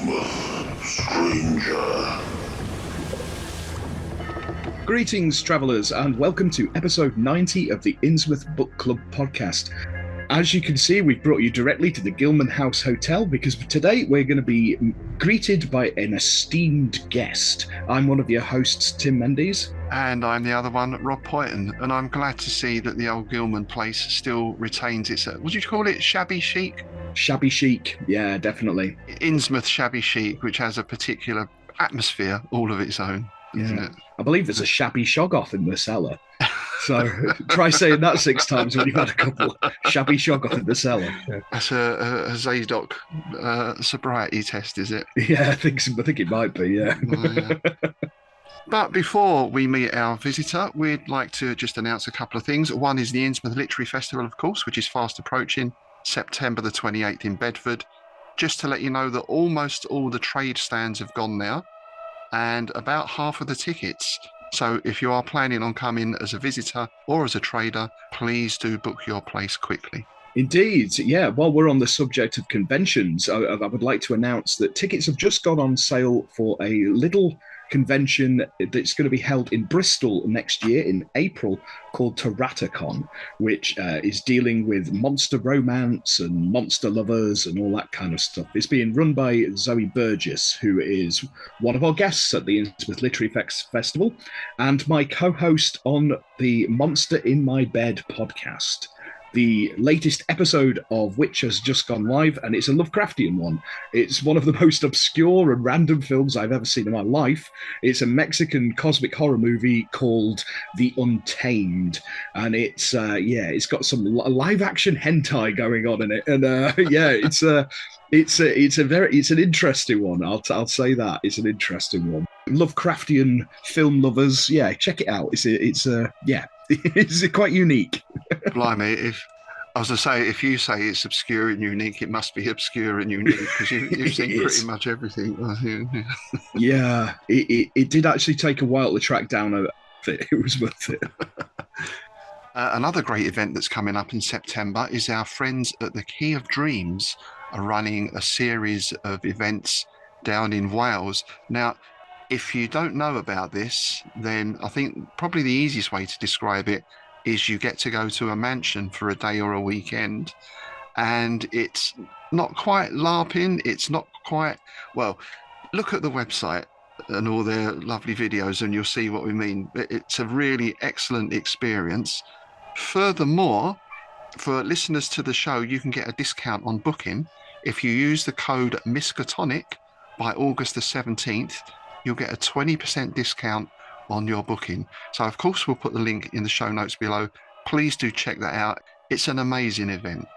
Innsmouth, stranger. Greetings, travellers, and welcome to episode 90 of the Innsmouth Book Club podcast. As you can see, we've brought you directly to the Gilman House Hotel because today we're going to be greeted by an esteemed guest. I'm one of your hosts, Tim Mendes. And I'm the other one, Rob Poyton, and I'm glad to see that the old Gilman place still retains its, what do you call it, shabby chic? Shabby chic, yeah, definitely. Innsmouth shabby chic, which has a particular atmosphere all of its own, isn't it? I believe there's a shabby shoggoth in the cellar. So try saying that 6 times when you've had a couple. Shabby shoggoth in the cellar. Yeah. That's a Zadok sobriety test, is it? Yeah, I think it might be, yeah. Oh, yeah. But before we meet our visitor, we'd like to just announce a couple of things. One is the Innsmouth Literary Festival, of course, which is fast approaching, September the 28th in Bedford. Just to let you know that almost all the trade stands have gone now, and about half of the tickets. So if you are planning on coming as a visitor or as a trader, please do book your place quickly. Indeed, yeah. While we're on the subject of conventions, I would like to announce that tickets have just gone on sale for a little convention that's going to be held in Bristol next year in April called Terratacon, which is dealing with monster romance and monster lovers and all that kind of stuff. It's being run by Zoe Burgess, who is one of our guests at the Innsmouth Literary Festival and my co-host on the Monster in My Bed podcast, the latest episode of which has just gone live, and it's a Lovecraftian one. It's one of the most obscure and random films I've ever seen in my life. It's a Mexican cosmic horror movie called The Untamed, and it's got some live action hentai going on in it, and it's an interesting one. I'll say that it's an interesting one. Lovecraftian film lovers, yeah, check it out. It's quite unique. Blimey, if you say it's obscure and unique, it must be obscure and unique because you've seen pretty much everything. Yeah, it did actually take a while to track down. It was worth it. Another great event that's coming up in September is our friends at the Key of Dreams are running a series of events down in Wales. Now, if you don't know about this, then I think probably the easiest way to describe it is you get to go to a mansion for a day or a weekend, and it's not quite LARPing. It's not quite, well, look at the website and all their lovely videos and you'll see what we mean. It's a really excellent experience. Furthermore, for listeners to the show, you can get a discount on booking. If you use the code Miskatonic by August the 17th, you'll get a 20% discount on your booking. So, of course, we'll put the link in the show notes below. Please do check that out. It's an amazing event.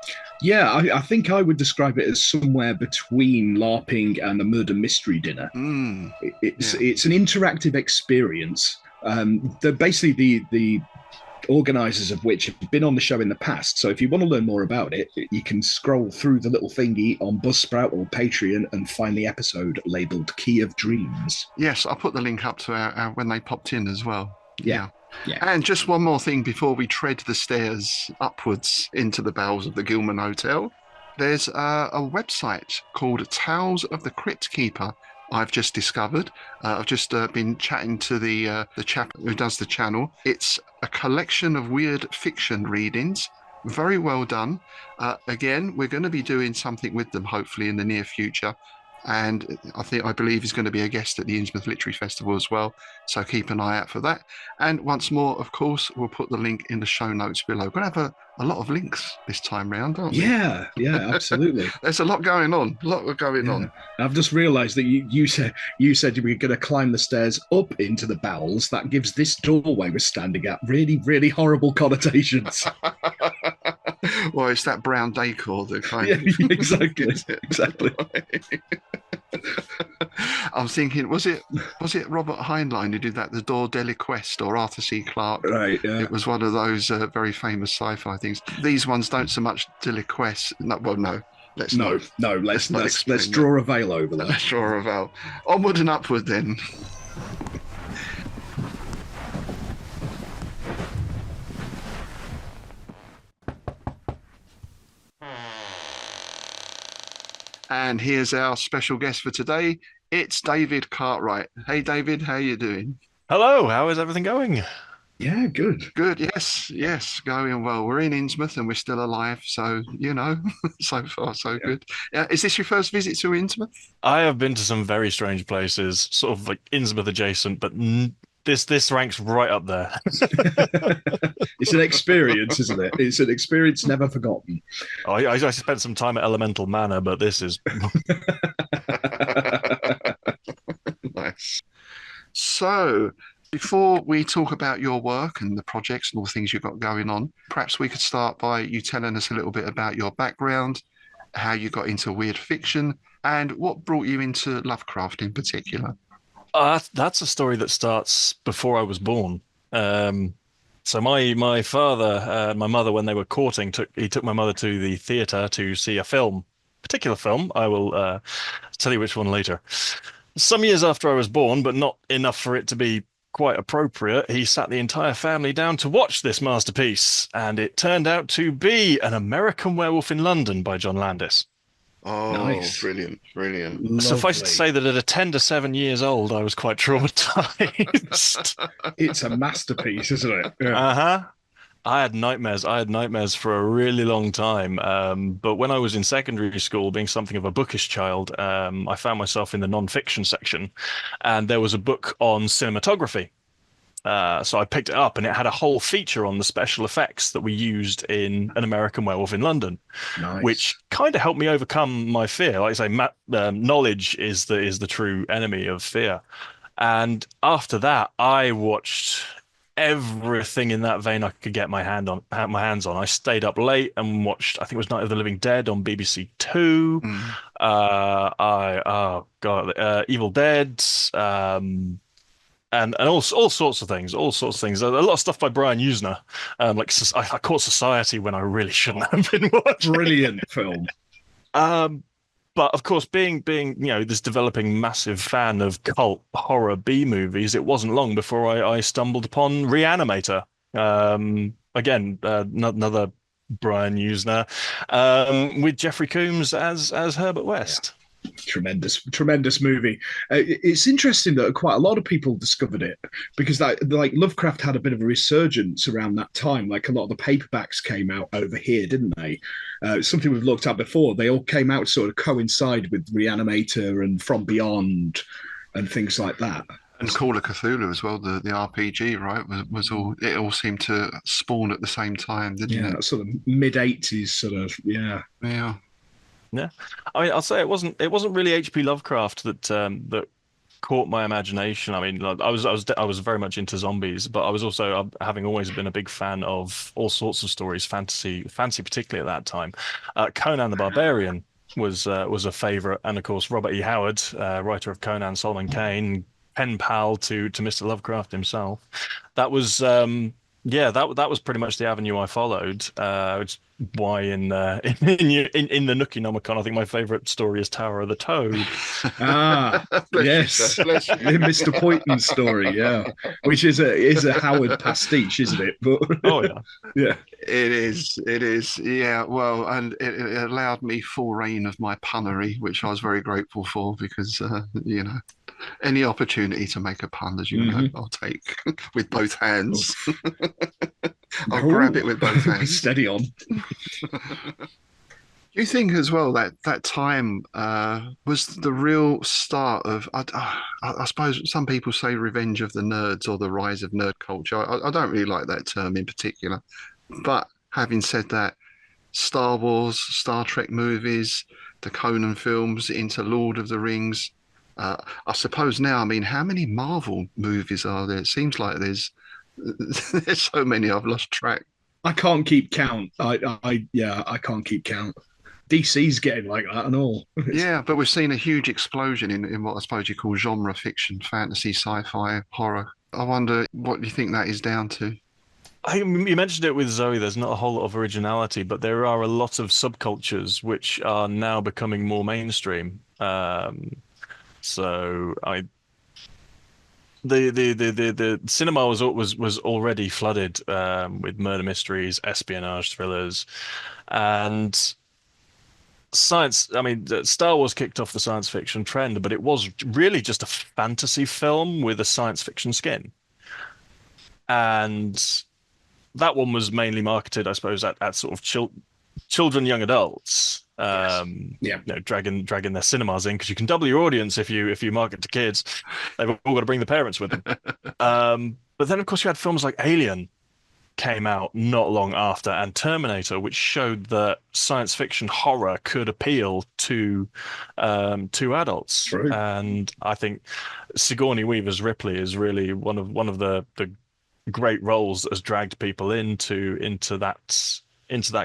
Yeah, I think I would describe it as somewhere between LARPing and a murder mystery dinner. It's an interactive experience. They're basically the organisers of which have been on the show in the past. So if you want to learn more about it, you can scroll through the little thingy on Buzzsprout or Patreon and find the episode labelled Key of Dreams. Yes, I'll put the link up to our when they popped in as well. Yeah. And just one more thing before we tread the stairs upwards into the bowels of the Gilman Hotel. There's a website called Tales of the Crypt Keeper I've just discovered. I've just been chatting to the chap who does the channel. It's a collection of weird fiction readings. Very well done. Again, we're going to be doing something with them hopefully in the near future. And I believe he's going to be a guest at the Innsmouth Literary Festival as well. So keep an eye out for that. And once more, of course, we'll put the link in the show notes below. We're going to have a lot of links this time round, aren't we? Yeah, absolutely. There's a lot going on. On. I've just realised that you said you were going to climb the stairs up into the bowels. That gives this doorway we're standing at really, really horrible connotations. Well, it's that brown decor that kind of... Exactly. I'm thinking, was it Robert Heinlein who did that, The Door Deliquest, or Arthur C. Clarke? Right, yeah. It was one of those very famous sci-fi things. These ones don't so much deliquest. No. Let's draw a veil over that. Let's draw a veil. Onward and upward then. And here's our special guest for today. It's David Cartwright. Hey, David, how you doing? Hello, how is everything going? Yeah, good. Good. Yes, going well. We're in Innsmouth and we're still alive, so so far so good. Is this your first visit to Innsmouth? I have been to some very strange places, sort of like Innsmouth adjacent, but this ranks right up there. It's an experience, isn't it? It's an experience never forgotten. I spent some time at Elemental Manor, but this is Nice. So, before we talk about your work and the projects and all the things you've got going on, perhaps we could start by you telling us a little bit about your background, how you got into weird fiction, and what brought you into Lovecraft in particular. that's a story that starts before I was born. So my father, my mother, when they were courting, took my mother to the theatre to see a film, particular film. I will tell you which one later. Some years after I was born, but not enough for it to be quite appropriate, he sat the entire family down to watch this masterpiece, and it turned out to be An American Werewolf in London by John Landis. Oh, Nice. brilliant. Suffice to Lovely. say that at a 10 to 7 years old, I was quite traumatized. It's a masterpiece, isn't it? Yeah. Uh-huh. I had nightmares. I had nightmares for a really long time. But when I was in secondary school, being something of a bookish child, I found myself in the non-fiction section, and there was a book on cinematography. So I picked it up, and it had a whole feature on the special effects that we used in An American Werewolf in London, Nice. which kind of helped me overcome my fear. Like I say, knowledge is the true enemy of fear. And after that, I watched everything in that vein I could get my hands on. I stayed up late and watched, I think it was Night of the Living Dead on BBC Two. Oh God, Evil Dead, and all sorts of things, A lot of stuff by Brian Usner. I caught Society when I really shouldn't have been watching. Brilliant film. But of course, being this developing massive fan of cult horror B movies, it wasn't long before I stumbled upon Reanimator. Again, another Brian Usner, with Jeffrey Combs as Herbert West. Tremendous movie. It's interesting that quite a lot of people discovered it because Lovecraft had a bit of a resurgence around that time. Like a lot of the paperbacks came out over here, didn't they? Something we've looked at before. They all came out sort of coincide with Reanimator and From Beyond and things like that. And Call of Cthulhu as well, the RPG, right? Was all, it all seemed to spawn at the same time, didn't it? That sort of mid-80s sort of, yeah. Yeah. Yeah, I mean, I'll say it wasn't really H.P. Lovecraft that caught my imagination. I mean, like, I was very much into zombies, but I was also, having always been a big fan of all sorts of stories, fantasy particularly at that time. Conan the Barbarian was a favorite, and of course Robert E. Howard, writer of Conan, Solomon Kane, pen pal to Mr. Lovecraft himself. That was that was pretty much the avenue I followed. It's why in the Nookie-Nomicon, I think my favorite story is Tower of the Toad. Yes, the Mr. Poynton story, yeah, which is a Howard pastiche, isn't it? But Oh yeah, yeah, it is, yeah. Well, and it allowed me full reign of my punnery, which I was very grateful for because any opportunity to make a pun, as you know, I'll take with both hands. I'll grab it with both hands. Steady on. Do you think as well that time was the real start of, I suppose some people say revenge of the nerds or the rise of nerd culture. I don't really like that term in particular. But having said that, Star Wars, Star Trek movies, the Conan films, into Lord of the Rings, I suppose now, I mean, how many Marvel movies are there? It seems like there's so many I've lost track. I can't keep count. I can't keep count. DC's getting like that and all. Yeah, but we've seen a huge explosion in what I suppose you call genre fiction, fantasy, sci-fi, horror. I wonder what you think that is down to. you mentioned it with Zoe. There's not a whole lot of originality, but there are a lot of subcultures which are now becoming more mainstream. The cinema was already flooded with murder mysteries, espionage thrillers, and science. I mean, Star Wars kicked off the science fiction trend, but it was really just a fantasy film with a science fiction skin, and that one was mainly marketed, I suppose, at sort of children, young adults. Yes. Yeah. Dragging their cinemas in because you can double your audience if you market to kids. They've all got to bring the parents with them. But then, of course, you had films like Alien came out not long after, and Terminator, which showed that science fiction horror could appeal to adults. True. And I think Sigourney Weaver's Ripley is really one of the great roles that has dragged people into that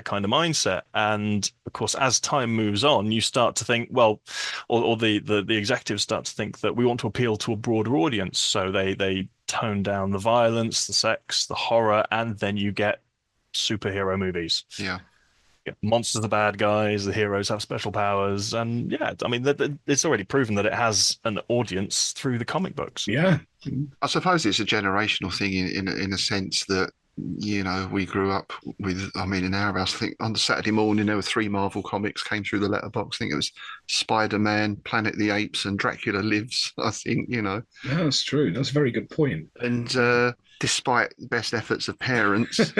kind of mindset. And of course, as time moves on, you start to think, well, or the executives start to think that we want to appeal to a broader audience, so they tone down the violence, the sex, the horror, and then you get superhero movies. Yeah. Monsters are bad guys, the heroes have special powers, and yeah, I mean, it's already proven that it has an audience through the comic books. Yeah. I suppose it's a generational thing in a sense that, you know, we grew up with, I mean, in our house, I think on the Saturday morning there were 3 Marvel comics came through the letterbox. I think it was Spider-Man, Planet of the Apes, and Dracula Lives, I think, you know. Yeah, that's true. That's a very good point. And despite the best efforts of parents,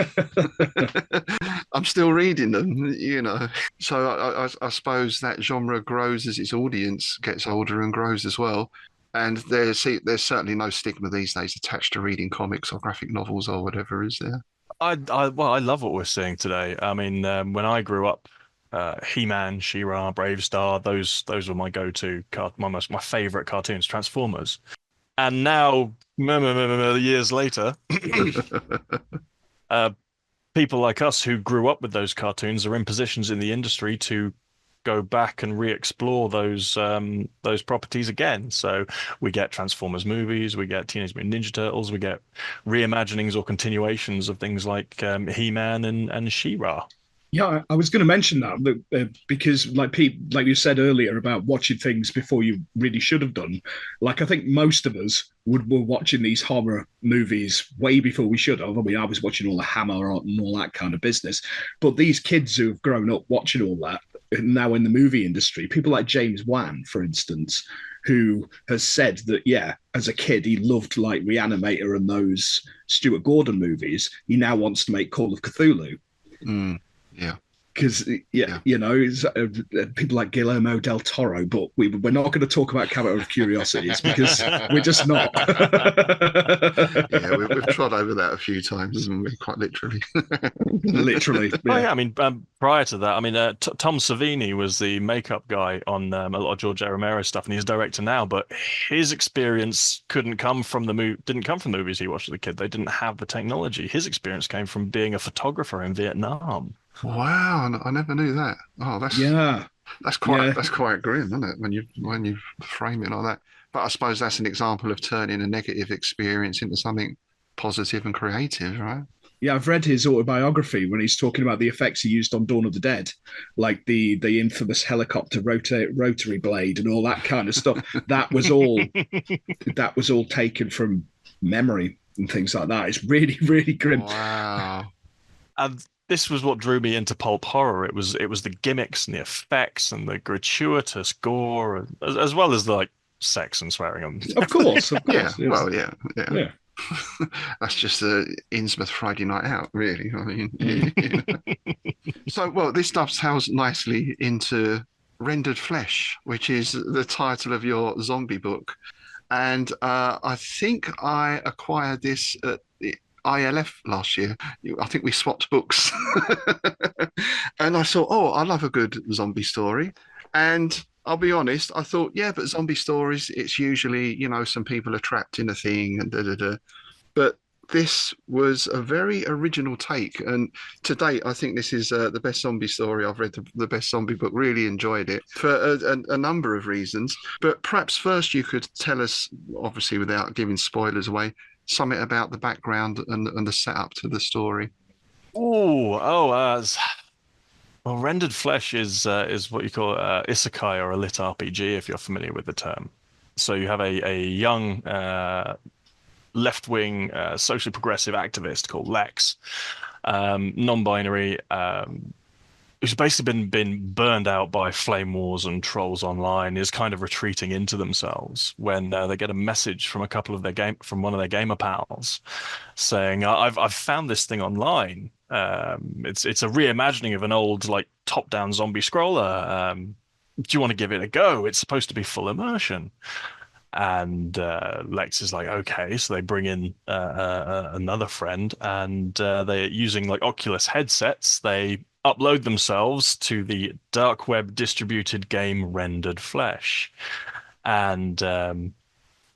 I'm still reading them, you know. So I suppose that genre grows as its audience gets older and grows as well. And there's certainly no stigma these days attached to reading comics or graphic novels or whatever, is there? I love what we're seeing today. I mean, when I grew up, He-Man, She-Ra, Brave Star, those were my go-to my favorite cartoons, Transformers. And now, years later, people like us who grew up with those cartoons are in positions in the industry to go back and re-explore those properties again. So we get Transformers movies, we get Teenage Mutant Ninja Turtles, we get reimaginings or continuations of things like He-Man and She-Ra. Yeah, I was going to mention that because, like you said earlier about watching things before you really should have done. Like, I think most of us were watching these horror movies way before we should have. I mean, I was watching all the Hammer and all that kind of business. But these kids who have grown up watching all that now in the movie industry, people like James Wan, for instance, who has said that, yeah, as a kid, he loved like Reanimator and those Stuart Gordon movies. He now wants to make Call of Cthulhu. Yeah. Because, you know, it's, people like Guillermo del Toro, but we're not going to talk about Cabinet of Curiosities because we're just not. Yeah, we've trod over that a few times, haven't we? Quite literally. Literally. Yeah. Oh, yeah. I mean, prior to that, I mean, Tom Savini was the makeup guy on a lot of George A. Romero stuff, and he's a director now. But his experience didn't come from the movies he watched as a kid. They didn't have the technology. His experience came from being a photographer in Vietnam. Wow, I never knew that. Oh, that's quite grim, isn't it? When you frame it like that. But I suppose that's an example of turning a negative experience into something positive and creative, right? Yeah, I've read his autobiography when he's talking about the effects he used on Dawn of the Dead, like the infamous helicopter rotary blade and all that kind of stuff. That was all taken from memory and things like that. It's really, really grim. Wow. And this was what drew me into pulp horror. It was the gimmicks and the effects and the gratuitous gore, as well as the, like, sex and swearing. Of course. Yeah. Yes. Well, yeah. That's just the Innsmouth Friday night out, really. I mean, So, well, this dovetails nicely into Rendered Flesh, which is the title of your zombie book. And I think I acquired this at the ILF last year. I think we swapped books. And I thought, oh, I love a good zombie story. And I'll be honest, I thought, yeah, but zombie stories, it's usually, you know, some people are trapped in a thing and da-da-da. But this was a very original take. And to date, I think this is the best zombie story I've read, the best zombie book. Really enjoyed it for a number of reasons. But perhaps first you could tell us, obviously without giving spoilers away, something about the background and the setup to the story. Well, Rendered Flesh is what you call isekai or a lit RPG, if you're familiar with the term. So you have a young left-wing socially progressive activist called Lex, non-binary, who's basically been burned out by flame wars and trolls online, is kind of retreating into themselves when they get a message from a couple of one of their gamer pals saying, I've found this thing online. It's a reimagining of an old like top-down zombie scroller. Do you want to give it a go? It's supposed to be full immersion." And Lex is like, "Okay." So they bring in another friend, and they're using like Oculus headsets. They upload themselves to the dark web distributed game Rendered Flesh, and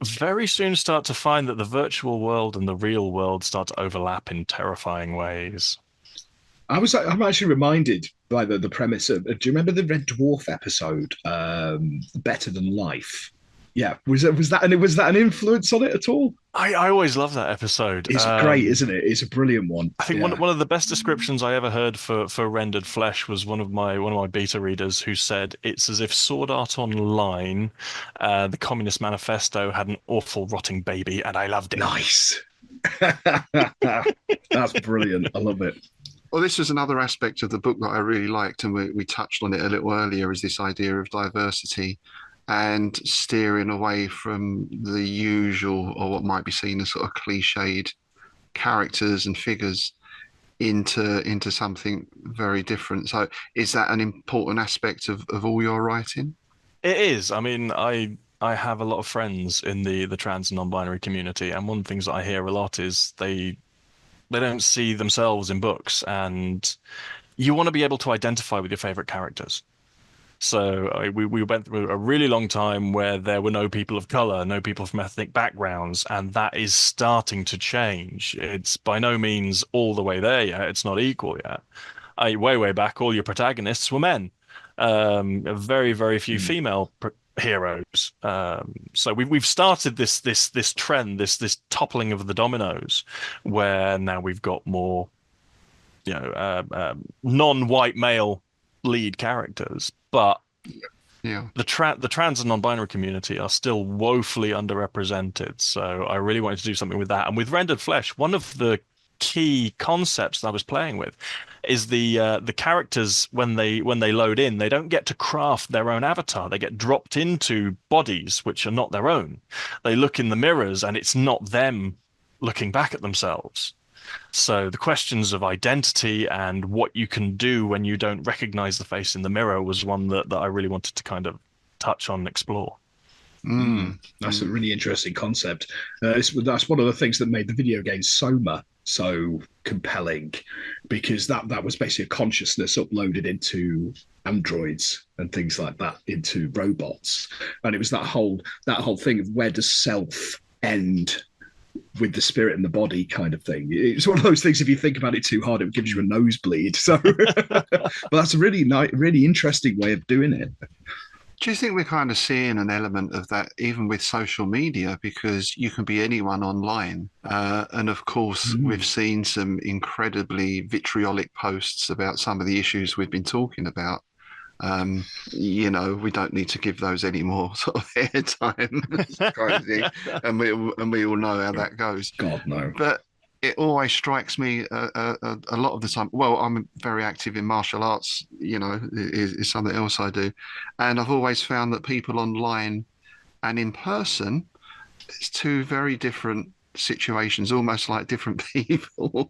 very soon start to find that the virtual world and the real world start to overlap in terrifying ways. I'm actually reminded by the premise of. Do you remember the Red Dwarf episode, Better Than Life? Yeah, was that an influence on it at all? I always love that episode. It's great, isn't it? It's a brilliant one. I think one of the best descriptions I ever heard for Rendered Flesh was one of my beta readers who said it's as if Sword Art Online, the Communist Manifesto, had an awful rotting baby, and I loved it. Nice. That's brilliant. I love it. Well, this is another aspect of the book that I really liked, and we touched on it a little earlier, is this idea of diversity and steering away from the usual, or what might be seen as sort of cliched characters and figures into something very different. So is that an important aspect of all your writing? It is. I mean, I have a lot of friends in the trans and non-binary community, and one of the things that I hear a lot is they don't see themselves in books, and you want to be able to identify with your favorite characters. So we went through a really long time where there were no people of color, no people from ethnic backgrounds, and that is starting to change. It's by no means all the way there yet. It's not equal yet. Way back, all your protagonists were men. Very, very few female heroes. So we've started this trend, this toppling of the dominoes, where now we've got more, non-white male lead characters, but the trans and non-binary community are still woefully underrepresented. So I really wanted to do something with that. And with Rendered Flesh, one of the key concepts that I was playing with is the characters, when they load in, they don't get to craft their own avatar. They get dropped into bodies which are not their own. They look in the mirrors and it's not them looking back at themselves. So the questions of identity and what you can do when you don't recognize the face in the mirror was one that I really wanted to kind of touch on and explore. That's a really interesting concept. That's one of the things that made the video game Soma so compelling, because that was basically a consciousness uploaded into androids and things like that, into robots, and it was that whole thing of where does self end with the spirit and the body kind of thing. It's one of those things, if you think about it too hard, it gives you a nosebleed. So, but that's a really really interesting way of doing it. Do you think we're kind of seeing an element of that even with social media, because you can be anyone online? And of course, we've seen some incredibly vitriolic posts about some of the issues we've been talking about. We don't need to give those any more sort of airtime, kind of thing. And we all know how that goes. God, no. But it always strikes me a lot of the time. Well, I'm very active in martial arts, is something else I do. And I've always found that people online and in person, it's two very different situations, almost like different people.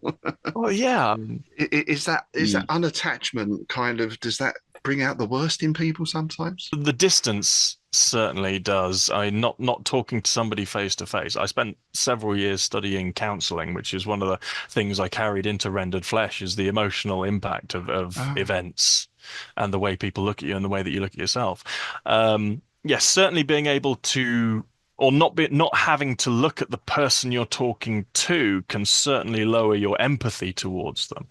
Oh, yeah. Is that unattachment kind of, does that bring out the worst in people sometimes? The distance certainly does. Not talking to somebody face to face. I spent several years studying counseling, which is one of the things I carried into Rendered Flesh, is the emotional impact of events and the way people look at you and the way that you look at yourself. Yes, certainly being able to, or not having to look at the person you're talking to can certainly lower your empathy towards them.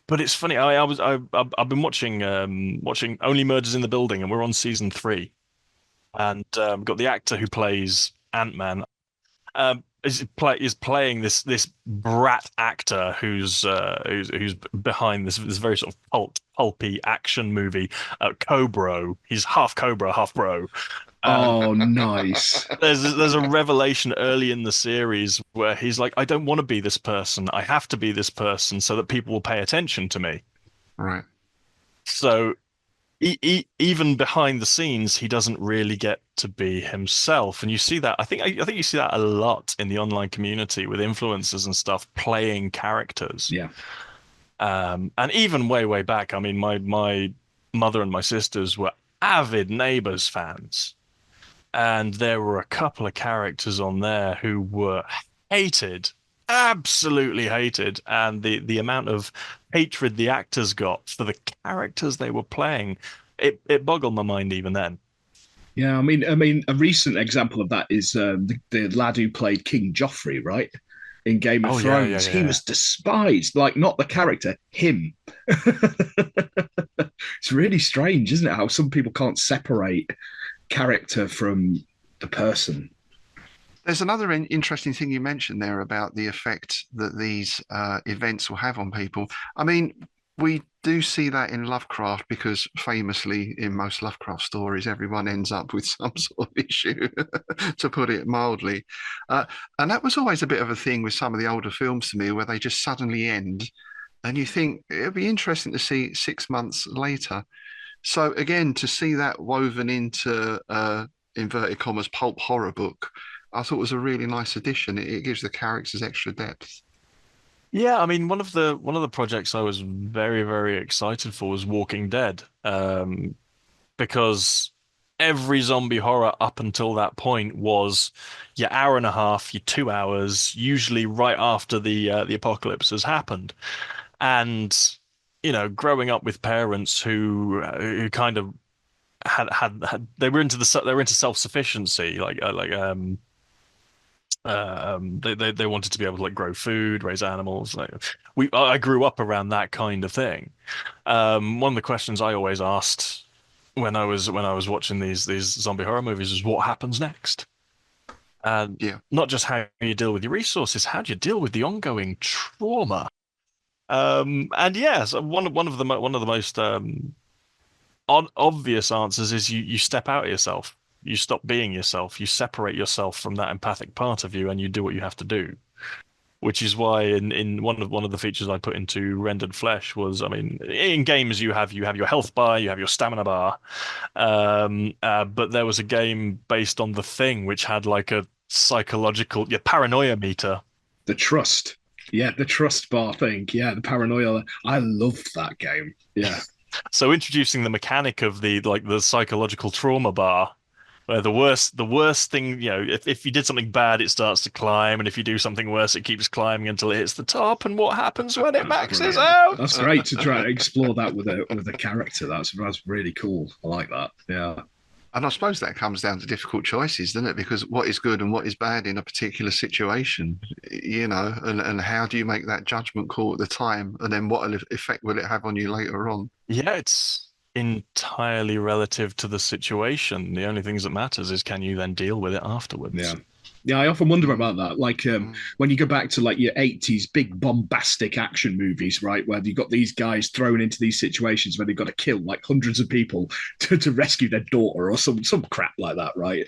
But it's funny. I've been watching Only Murders in the Building, and we're on season 3, and got the actor who plays Ant-Man is playing this brat actor who's behind this very sort of pulpy action movie, Cobra. He's half Cobra, half bro. Oh, nice. There's a revelation early in the series where he's like, I don't want to be this person. I have to be this person so that people will pay attention to me. Right. So even behind the scenes, he doesn't really get to be himself, and you see that. I think you see that a lot in the online community with influencers and stuff playing characters. Yeah. And even way back, I mean, my mother and my sisters were avid Neighbours fans, and there were a couple of characters on there who were hated, absolutely hated, and the amount of hatred the actors got for the characters they were playing, it boggled my mind even then. Yeah, a recent example of that is the lad who played King Joffrey, right? In Game of Oh Thrones, he yeah. was despised, like not the character, him. It's really strange, isn't it? How some people can't separate character from the person. There's another interesting thing you mentioned there about the effect that these events will have on people. I mean, we do see that in Lovecraft because famously in most Lovecraft stories, everyone ends up with some sort of issue, to put it mildly. Uh, and that was always a bit of a thing with some of the older films to me where they just suddenly end. And you think it'd be interesting to see 6 months later. So again, to see that woven into inverted commas pulp horror book, I thought was a really nice addition. It gives the characters extra depth. Yeah, I mean, one of the projects I was very excited for was Walking Dead, because every zombie horror up until that point was your hour and a half, your 2 hours, usually right after the apocalypse has happened. And growing up with parents who kind of had they were into self-sufficiency, they wanted to be able to like grow food, raise animals. I grew up around that kind of thing. One of the questions I always asked when I was watching these zombie horror movies is what happens next? And Yeah. not just how you deal with your resources, how do you deal with the ongoing trauma? And yes, one of the most obvious answers is you step out of yourself. You stop being yourself. You separate yourself from that empathic part of you, and you do what you have to do. Which is why in one of the features I put into Rendered Flesh was, I mean, in games you have your health bar, you have your stamina bar, but there was a game based on The Thing which had like a psychological, your paranoia meter. The trust. Yeah, the trust bar thing. Yeah, the paranoia. I loved that game. Yeah. So introducing the mechanic of the psychological trauma bar, where the worst thing, if you did something bad, it starts to climb, and if you do something worse, it keeps climbing until it hits the top. And what happens when it maxes out? That's great to try to explore that with a character. That's really cool. I like that. Yeah. And I suppose that comes down to difficult choices, doesn't it? Because what is good and what is bad in a particular situation, and how do you make that judgment call at the time? And then what effect will it have on you later on? Yeah, it's entirely relative to the situation. The only things that matters is can you then deal with it afterwards. Yeah. Yeah, I often wonder about that. Like when you go back to like your 80s big bombastic action movies, right, where you've got these guys thrown into these situations where they've got to kill like hundreds of people to rescue their daughter or some crap like that, right?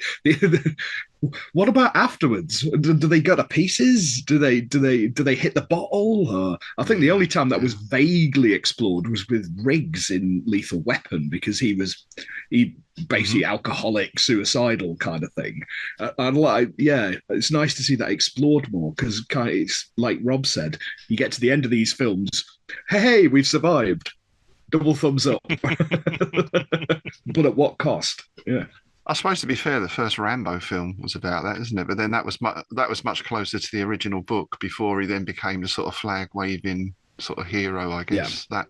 What about afterwards? Do they go to pieces? Do they hit the bottle? I think the only time that was vaguely explored was with Riggs in Lethal Weapon because he basically alcoholic, suicidal kind of thing. It's nice to see that explored more because it's like Rob said, you get to the end of these films, hey, we've survived. Double thumbs up. But at what cost? Yeah. I suppose to be fair, the first Rambo film was about that, isn't it? But then that was much closer to the original book before he then became the sort of flag waving sort of hero, I guess. Yeah.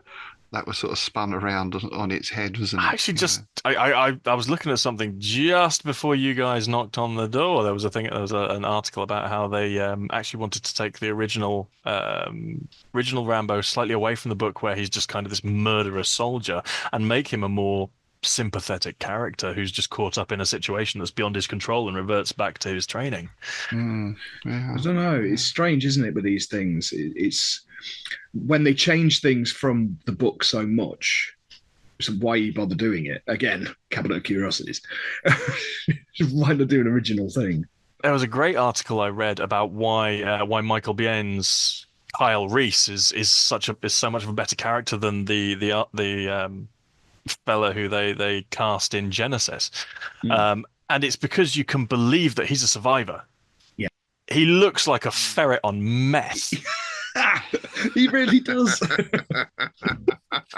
That was sort of spun around on its head, wasn't it? I actually I was looking at something just before you guys knocked on the door. There was an article about how they actually wanted to take the original Rambo slightly away from the book, where he's just kind of this murderous soldier, and make him a more sympathetic character who's just caught up in a situation that's beyond his control and reverts back to his training. Yeah. I don't know. It's strange, isn't it, with these things? It's when they change things from the book so much. So why you bother doing it again? Cabinet of Curiosities. Why not do an original thing? There was a great article I read about why Michael Biehn's Kyle Reese is so much of a better character than the fella who they cast in Genesis. And it's because you can believe that he's a survivor. Yeah. He looks like a ferret on meth. He really does.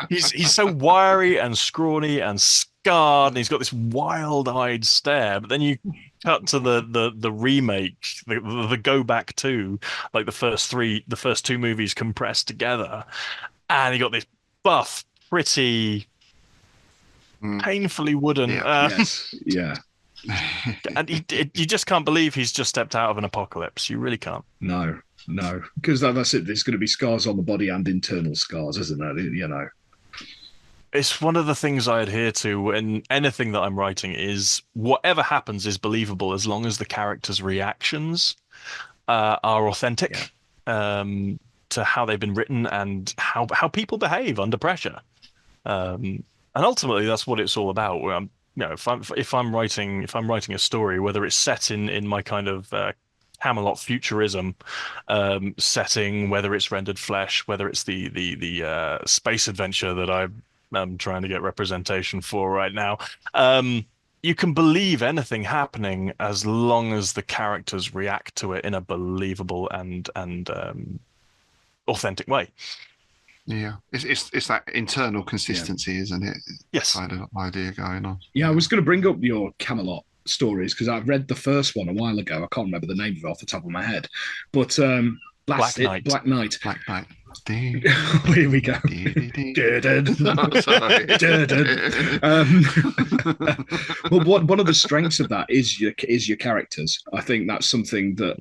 He's so wiry and scrawny and scarred, and he's got this wild-eyed stare. But then you cut to the remake, the go back to, like the first two movies compressed together, and he got this buff, pretty, painfully wooden. Yes. Yeah. And you just can't believe he's just stepped out of an apocalypse. You really can't. No, because that's it. There's going to be scars on the body and internal scars, isn't there? You know. It's one of the things I adhere to in anything that I'm writing is whatever happens is believable as long as the characters' reactions are authentic to how they've been written and how people behave under pressure. And ultimately, that's what it's all about. Where I'm, if I'm writing a story, whether it's set in my kind of Camelot futurism setting, whether it's rendered flesh, whether it's the space adventure that I'm trying to get representation for right now. You can believe anything happening as long as the characters react to it in a believable and authentic way. Yeah, it's that internal consistency, isn't it? Yes. Kind of idea going on. Yeah, I was going to bring up your Camelot stories because I've read the first one a while ago. I can't remember the name of it off the top of my head, but Black Knight. Here we go. Well, one of the strengths of that is your characters. I think that's something that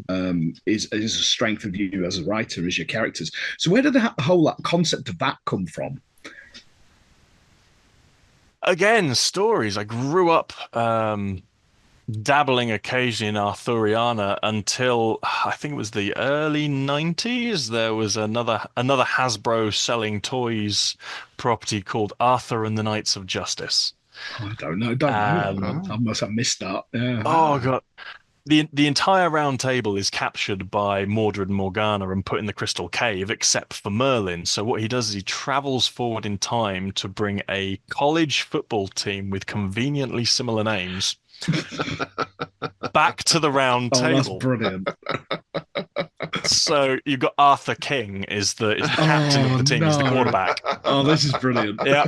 is a strength of you as a writer, is your characters. So where did the whole concept of that come from? Again, stories. I grew up dabbling occasionally in Arthuriana until I think it was the early 90s. There was another Hasbro selling toys property called Arthur and the Knights of Justice. I don't know. I must have missed that. Yeah. Oh god. The entire round table is captured by Mordred and Morgana and put in the Crystal Cave, except for Merlin. So what he does is he travels forward in time to bring a college football team with conveniently similar names back to the round table. That's brilliant. So you've got Arthur King is the captain of the team, he's the quarterback. Oh, this is brilliant. Yeah.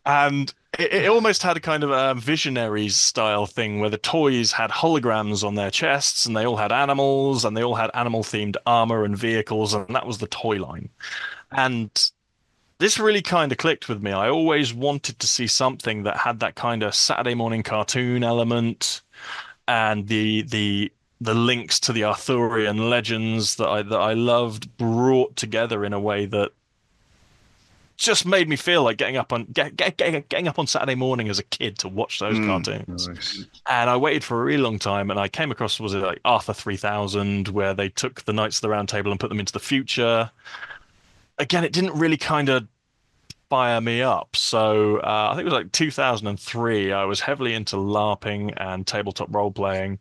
And it almost had a kind of Visionaries style thing where the toys had holograms on their chests and they all had animals and they all had animal themed armor and vehicles, and that was the toy line. And this really kind of clicked with me. I always wanted to see something that had that kind of Saturday morning cartoon element and the links to the Arthurian legends that I loved brought together in a way that just made me feel like getting up on Saturday morning as a kid to watch those cartoons. Nice. And I waited for a really long time, and I came across, was it like Arthur 3000, where they took the Knights of the Round Table and put them into the future. Again, it didn't really kind of fire me up. So I think it was like 2003. I was heavily into LARPing and tabletop role playing,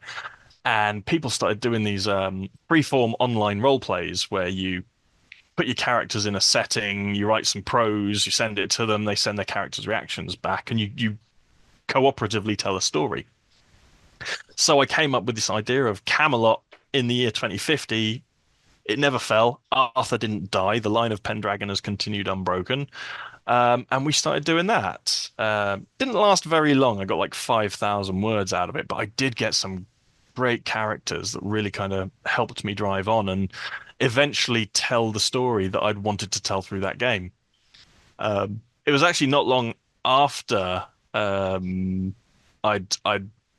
and people started doing these freeform online role plays where you put your characters in a setting, you write some prose, you send it to them, they send their characters' reactions back, and you cooperatively tell a story. So I came up with this idea of Camelot in the year 2050. It never fell. Arthur didn't die. The line of Pendragon has continued unbroken. And we started doing that. Didn't last very long. I got like 5,000 words out of it, but I did get some great characters that really kind of helped me drive on and eventually tell the story that I'd wanted to tell through that game. It was actually not long after I'd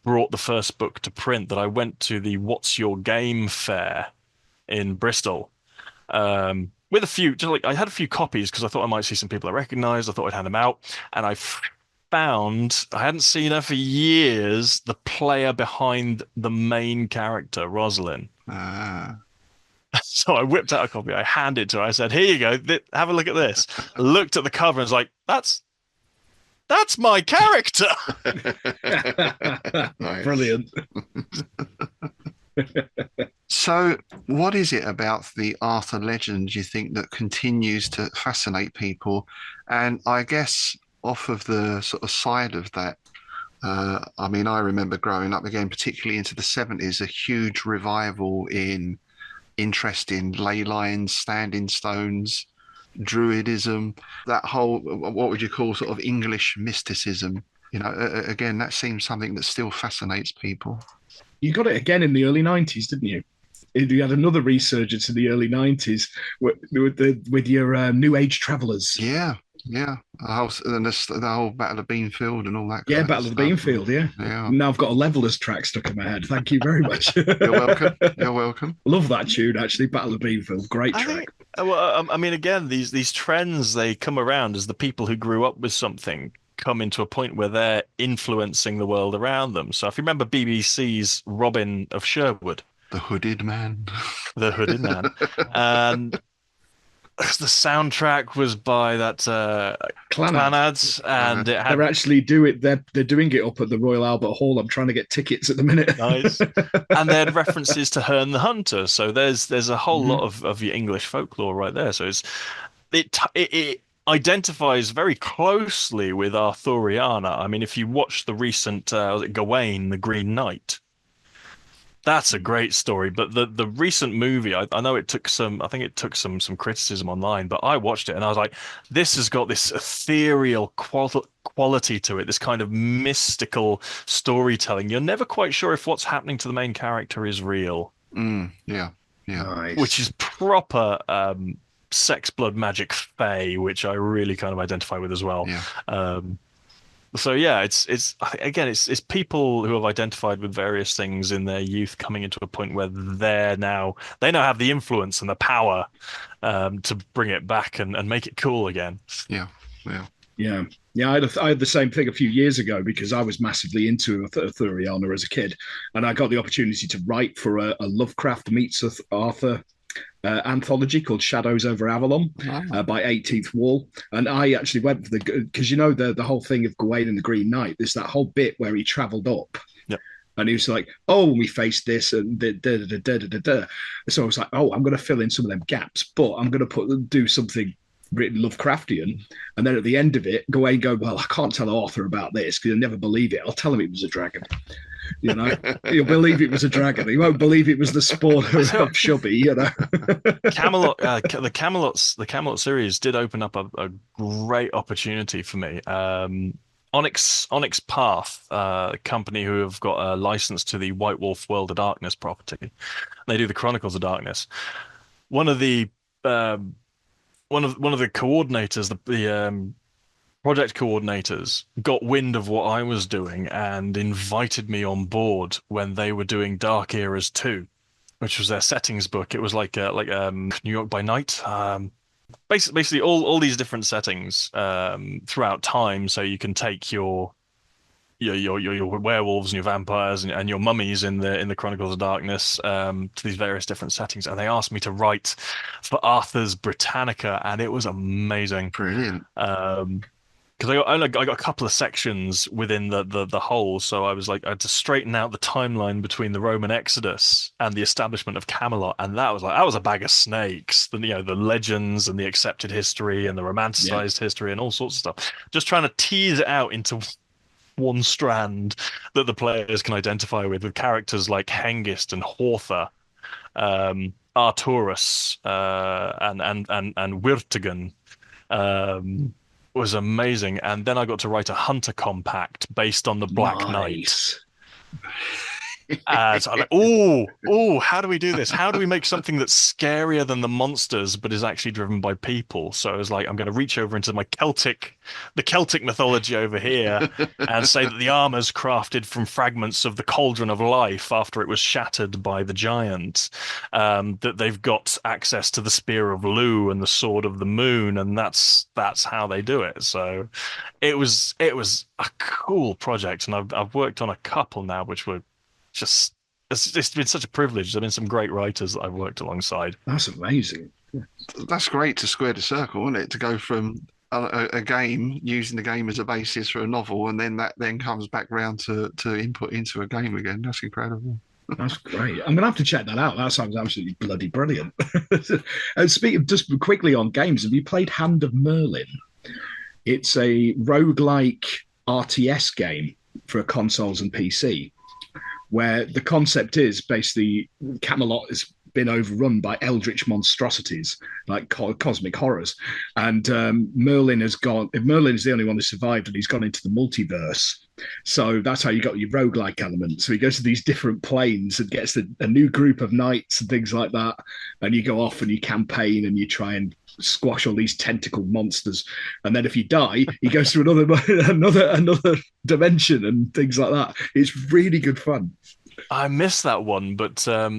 brought the first book to print that I went to the What's Your Game fair in Bristol with a few, just like I had a few copies because I thought I might see some people I recognized. I thought I'd hand them out, and I found, I hadn't seen her for years, the player behind the main character, Rosalind. So I whipped out a copy. I handed it to her. I said, "Here you go. Have a look at this." Looked at the cover and was like, "That's my character." Brilliant. So, what is it about the Arthur legend you think that continues to fascinate people? And I guess off of the sort of side of that, I mean, I remember growing up again, particularly into the 70s, a huge revival in interest in ley lines, standing stones, druidism, that whole, what would you call sort of English mysticism? Again, that seems something that still fascinates people. You got it again in the early 90s, didn't you? You had another resurgence in the early 90s with your New Age travelers. Yeah, yeah. The whole Battle of Beanfield and all that Yeah, kind Battle of the stuff. Beanfield, yeah. Yeah. Now I've got a Levelers track stuck in my head. Thank you very much. You're welcome. You're welcome. Love that tune, actually. Battle of Beanfield, great track. Well, I mean, again, these trends, they come around as the people who grew up with something come into a point where they're influencing the world around them. So if you remember BBC's Robin of Sherwood, the Hooded Man, and the soundtrack was by that Clanads, and it had... they're actually they're doing it up at the Royal Albert Hall. I'm trying to get tickets at the minute. Nice. And they had references to Herne the Hunter, so there's a whole lot of your English folklore right there. So it identifies very closely with Arthuriana. I mean, if you watch the recent was it Gawain, the Green Knight, that's a great story. But the recent movie, I know it took some criticism online, but I watched it and I was like, this has got this ethereal quality to it, this kind of mystical storytelling. You're never quite sure if what's happening to the main character is real. Yeah. Nice. Which is proper sex, blood, magic, fae, which I really kind of identify with as well. Yeah. So yeah, it's people who have identified with various things in their youth coming into a point where they now have the influence and the power to bring it back and make it cool again. Yeah. I had the same thing a few years ago because I was massively into Arthuriana as a kid, and I got the opportunity to write for a Lovecraft meets Arthur anthology called Shadows over Avalon by 18th Wall. And I actually went for because the whole thing of Gawain and the Green Knight, there's that whole bit where he travelled up. Yep. And he was like, oh, we faced this and da. So I was like, oh, I'm going to fill in some of them gaps, but I'm going to do something written Lovecraftian. And then at the end of it, Gawain go, well, I can't tell Arthur about this because he'll never believe it. I'll tell him it was a dragon. He'll believe it was a dragon. He won't believe it was the spawn of Shubby. Camelot, the Camelot series did open up a great opportunity for me. Onyx Path, a company who have got a license to the White Wolf World of Darkness property. They do the Chronicles of Darkness. One of the coordinators, the project coordinators, got wind of what I was doing and invited me on board when they were doing Dark Eras 2, which was their settings book. It was like New York by Night. Basically all these different settings throughout time, so you can take your werewolves and your vampires and your mummies in the Chronicles of Darkness to these various different settings. And they asked me to write for Arthur's Britannica, and it was amazing. Brilliant. Because I got a couple of sections within the whole, so I had to straighten out the timeline between the Roman Exodus and the establishment of Camelot, and that was a bag of snakes. The legends and the accepted history and the romanticized history and all sorts of stuff. Just trying to tease it out into one strand that the players can identify with characters like Hengist and Hortha, Arturus, and Wirtigan. Was amazing. And then I got to write a Hunter compact based on the Black Knight. So I'm like, how do we do this? How do we make something that's scarier than the monsters but is actually driven by people? So I was like, I'm going to reach over into the Celtic mythology over here and say that the armor's crafted from fragments of the cauldron of life after it was shattered by the giant, that they've got access to the spear of Lu and the sword of the moon, and that's how they do it. So it was a cool project, and I've worked on a couple now which were just, it's been such a privilege. There've been some great writers that I've worked alongside. That's amazing. That's great to square the circle, isn't it? To go from a game, using the game as a basis for a novel, and then that then comes back round to input into a game again. That's incredible. That's great. I'm gonna have to check that out. That sounds absolutely bloody brilliant. And speaking of, just quickly on games, have you played Hand of Merlin? It's a roguelike RTS game for consoles and PC, where the concept is basically Camelot has been overrun by eldritch monstrosities, like cosmic horrors. And Merlin has gone, Merlin is the only one who survived, and he's gone into the multiverse. So that's how you got your roguelike element. So he goes to these different planes and gets a new group of knights and things like that. And you go off and you campaign and you try and squash all these tentacle monsters. And then if you die, he goes through another dimension and things like that. It's really good fun. I missed that one, but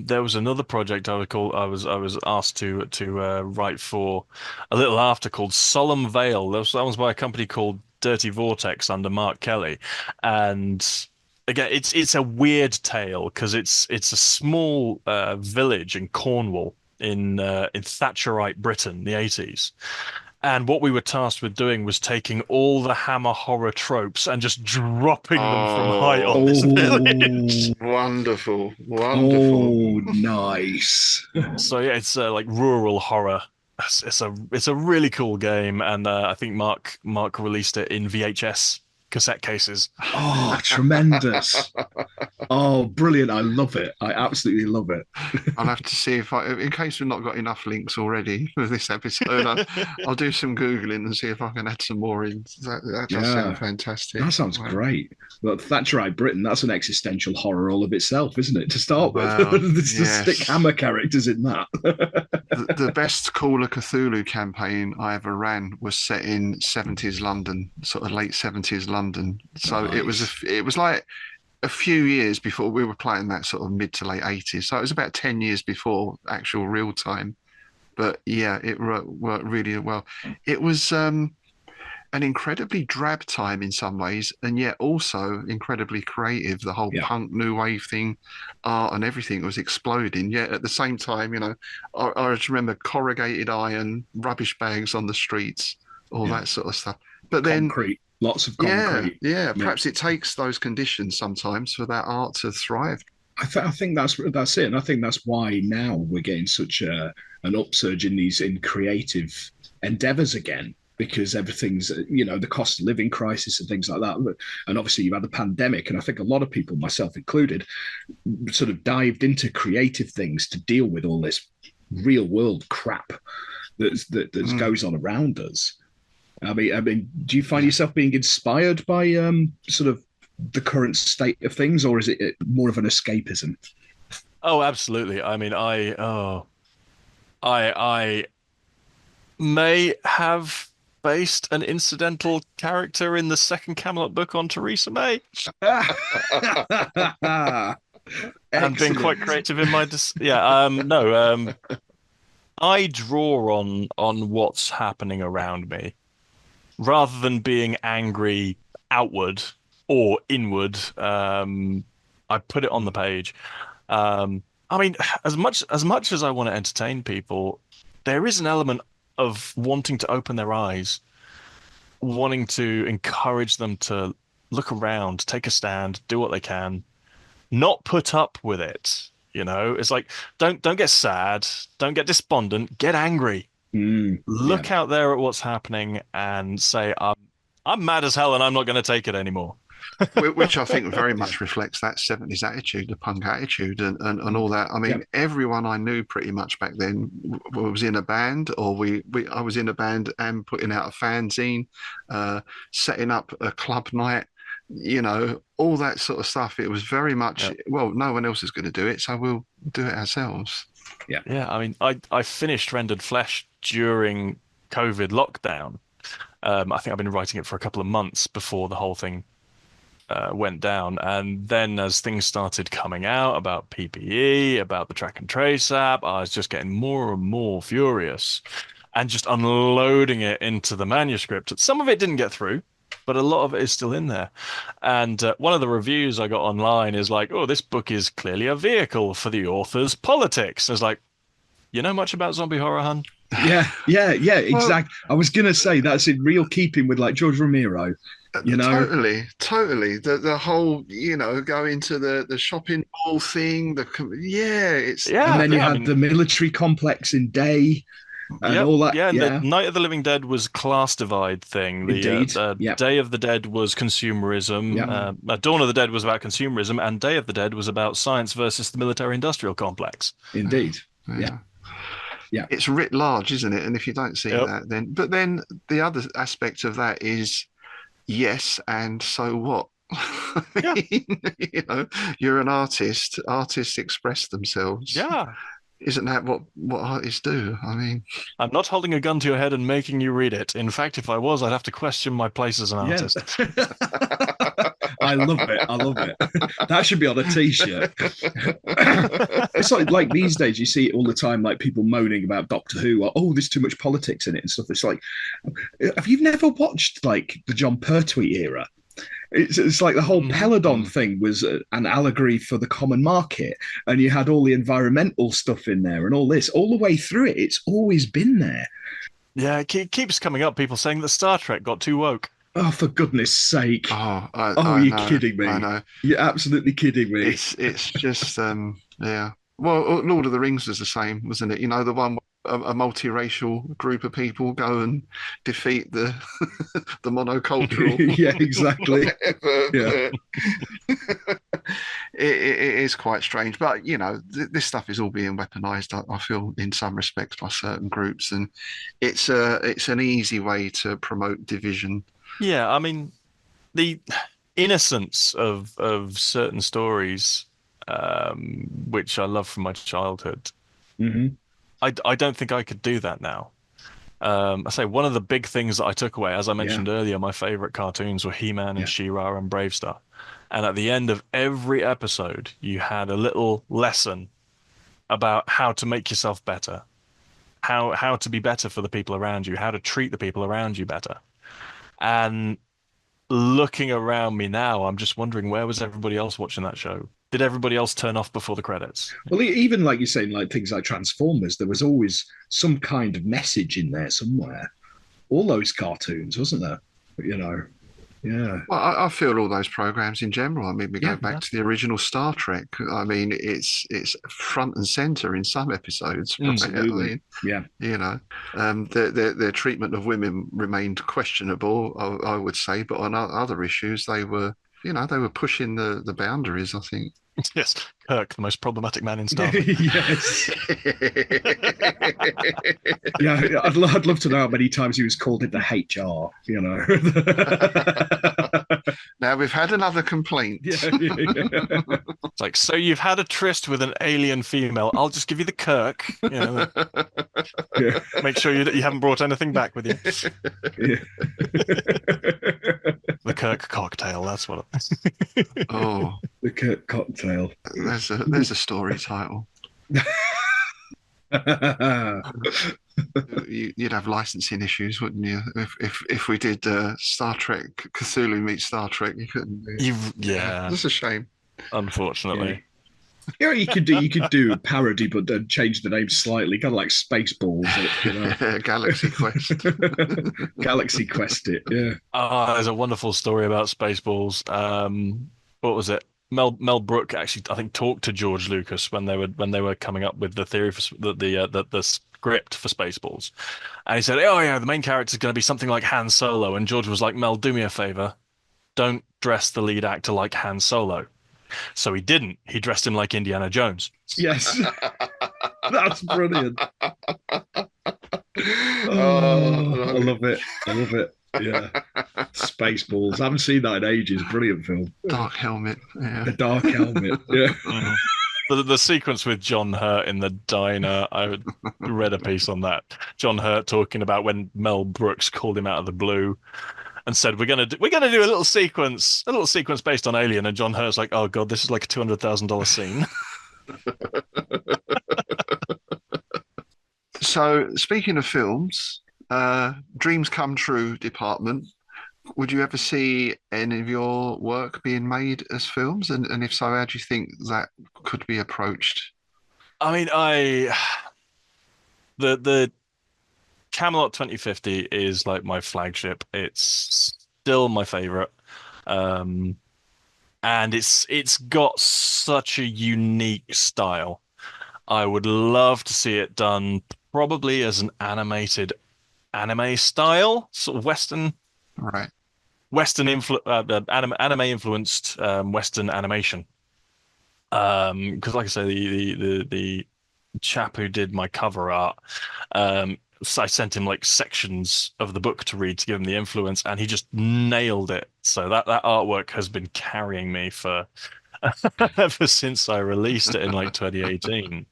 there was another project I was asked to write for a little after, called Solemn Veil. That was by a company called Dirty Vortex under Mark Kelly, and again, it's a weird tale because it's a small village in Cornwall in Thatcherite Britain, the 80s. And what we were tasked with doing was taking all the Hammer horror tropes and just dropping them from height on this village. Wonderful. Oh, nice. So yeah, it's like rural horror. It's a really cool game, and I think Mark released it in VHS cassette cases. Oh, tremendous. Oh, brilliant. I love it. I absolutely love it. I'll have to see if in case we've not got enough links already for this episode, I'll do some Googling and see if I can add some more in. That does sound fantastic. That sounds great. Well, Thatcherite Britain, that's an existential horror all of itself, isn't it, to start with? There's the stick Hammer characters in that. The best Call of Cthulhu campaign I ever ran was set in 70s London, sort of late 70s London. So nice. It was like a few years before we were playing that, sort of mid to late 80s. So it was about 10 years before actual real time. But yeah, it worked really well. It was an incredibly drab time in some ways, and yet also incredibly creative. The whole punk new wave thing, art and everything was exploding. Yet at the same time, I just remember corrugated iron, rubbish bags on the streets, all that sort of stuff. But then concrete. Lots of concrete. Yeah. Perhaps it takes those conditions sometimes for that art to thrive. I think that's it, and I think that's why now we're getting such an upsurge in creative endeavors again, because everything's the cost of living crisis and things like that, and obviously you've had the pandemic, and I think a lot of people, myself included, sort of dived into creative things to deal with all this real world crap that goes on around us. I mean, do you find yourself being inspired by sort of the current state of things, or is it more of an escapism? Oh, absolutely. I mean, I may have based an incidental character in the second Camelot book on Theresa May. And been quite creative in my I draw on what's happening around me, rather than being angry outward or inward. I put it on the page. I mean, as much as I want to entertain people, there is an element of wanting to open their eyes, wanting to encourage them to look around, take a stand, do what they can, not put up with it. It's like, don't get sad, don't get despondent, get angry. Look out there at what's happening and say, I'm mad as hell and I'm not going to take it anymore. Which I think very much reflects that 70s attitude, the punk attitude and all that. I mean, everyone I knew pretty much back then was in a band, or I was in a band and putting out a fanzine, setting up a club night, all that sort of stuff. It was very much, well, no one else is going to do it, so we'll do it ourselves. Yeah. I mean, I finished Rendered Flesh during COVID lockdown. I think I've been writing it for a couple of months before the whole thing went down. And then as things started coming out about PPE, about the track and trace app, I was just getting more and more furious and just unloading it into the manuscript. Some of it didn't get through, but a lot of it is still in there. And one of the reviews I got online is like, oh, this book is clearly a vehicle for the author's politics. I was like, you know much about zombie horror, hun? Yeah, exactly. I was going to say that's in real keeping with like George Romero. You know, Totally. The whole, going to the shopping mall thing. and then you I had mean, the military complex in Day and yep, all that. yeah, and the Yeah, Night of the Living Dead was class divide thing. indeed. The Yeah, Day of the Dead was consumerism. yeah, Dawn of the Dead was about consumerism, and Day of the Dead was about science versus the military-industrial complex. indeed. Yeah, Yeah. yeah. It's writ large, isn't it? And if you don't see Yep. that, then the other aspect of that is yes, and so what? I Yeah, mean, you're an artist. Artists express themselves. yeah. Isn't that what artists do? I mean, I'm not holding a gun to your head and making you read it. In fact, if I was, I'd have to question my place as an Yeah. artist. I love it. I love it. That should be on a t-shirt. It's like these days you see it all the time, like people moaning about Doctor Who, or, oh, there's too much politics in it and stuff. It's like, have you never watched like the John Pertwee era? It's like the whole Peladon thing was an allegory for the common market, and you had all the environmental stuff in there and all this all the way through it. It's always been there. Yeah, it keeps coming up. People saying that Star Trek got too woke. Oh, for goodness sake! I you're know, kidding me. I know. You're absolutely kidding me. It's just yeah. Well, Lord of the Rings was the same, wasn't it? The one a multiracial group of people go and defeat the the monocultural. Yeah, exactly. Yeah. It is quite strange, but this stuff is all being weaponized. I feel in some respects by certain groups, and it's an easy way to promote division. Yeah, I mean, the innocence of certain stories, which I love from my childhood. Mm-hmm. I don't think I could do that now. I say one of the big things that I took away, as I mentioned earlier, my favorite cartoons were He-Man and She-Ra and Brave Star. And at the end of every episode, you had a little lesson about how to make yourself better, how to be better for the people around you, how to treat the people around you better. And looking around me now, I'm just wondering, where was everybody else watching that show? Did everybody else turn off before the credits? Well, even like you're saying, like things like Transformers, there was always some kind of message in there somewhere. All those cartoons, wasn't there? Yeah. Well, I feel all those programs in general. I mean, we go back to the original Star Trek. I mean, it's front and center in some episodes. Right? Absolutely. Their treatment of women remained questionable, I would say, but on other issues, they were pushing the boundaries, I think. Yes, Kirk, the most problematic man in Star Trek. Yes. Yeah, I'd love to know how many times he was called into HR. Now we've had another complaint. Yeah. It's like, so you've had a tryst with an alien female. I'll just give you the Kirk. Make sure you haven't brought anything back with you. Yeah. The Kirk cocktail. That's what. Oh, The Kirk cocktail. There's a story title. You'd have licensing issues, wouldn't you? If we did Star Trek, Cthulhu meets Star Trek, you couldn't. Yeah, that's a shame. Unfortunately. Yeah. You could do a parody, but then change the name slightly, kind of like Spaceballs. Galaxy Quest. Galaxy Quest. It. Yeah. There's a wonderful story about Spaceballs. What was it? Mel Brooks actually, I think, talked to George Lucas when they were coming up with the theory for the script for Spaceballs, and he said, "Oh yeah, the main character is going to be something like Han Solo." And George was like, "Mel, do me a favor, don't dress the lead actor like Han Solo." So he didn't. He dressed him like Indiana Jones. Yes, that's brilliant. I love it. I love it. Yeah, Spaceballs. I haven't seen that in ages. Brilliant film. Dark Helmet. Yeah. The Dark Helmet. Yeah. The sequence with John Hurt in the diner, I read a piece on that. John Hurt talking about when Mel Brooks called him out of the blue and said, "We're gonna do a little sequence based on Alien," and John Hurt's like, "Oh god, this is like a $200,000 scene." So, speaking of films, Dreams Come True department, would you ever see any of your work being made as films? And if so, how do you think that could be approached? I mean, the Camelot 2050 is like my flagship. It's still my favorite. And it's got such a unique style. I would love to see it done probably as an animated anime style, sort of Right. anime influenced Western animation. Because like I say, the chap who did my cover art, so I sent him like sections of the book to read to give him the influence, and he just nailed it. So that artwork has been carrying me for ever since I released it in like 2018.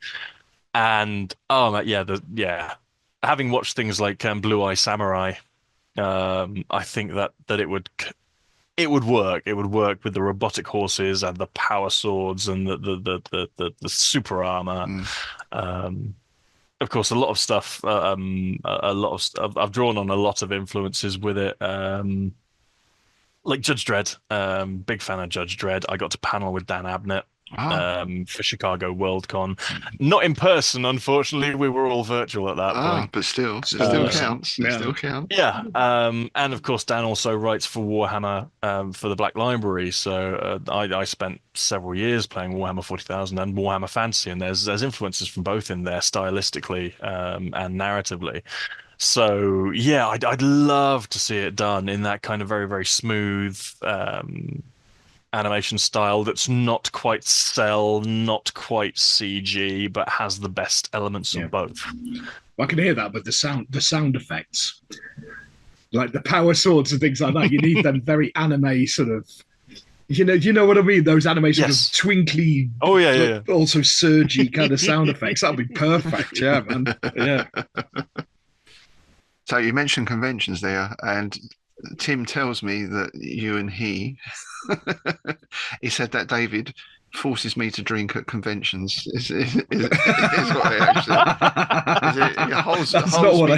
And oh having watched things like Blue Eye Samurai, I think that it would work. It would work with the robotic horses and the power swords and the super armor. Of course, a lot of stuff. I've drawn on a lot of influences with it. Like Judge Dredd. Big fan of Judge Dredd. I got to panel with Dan Abnett for Chicago Worldcon. Not in person, unfortunately. We were all virtual at that point. But still counts. It still counts. Yeah. And of course, Dan also writes for Warhammer for the Black Library. So I spent several years playing Warhammer 40,000 and Warhammer Fantasy, and there's influences from both in there stylistically and narratively. So yeah, I'd love to see it done in that kind of very, very smooth animation style that's not quite cell, not quite CG, but has the best elements of both. I can hear that, but the sound effects, like the power swords and things like that, you need them very anime sort of. You know what I mean? Those animations of twinkly, also surgy kind of sound effects. That'd be perfect, yeah, man. Yeah. So you mentioned conventions there, and Tim tells me that you and he said that David forces me to drink at conventions. Is what I actually. It holds me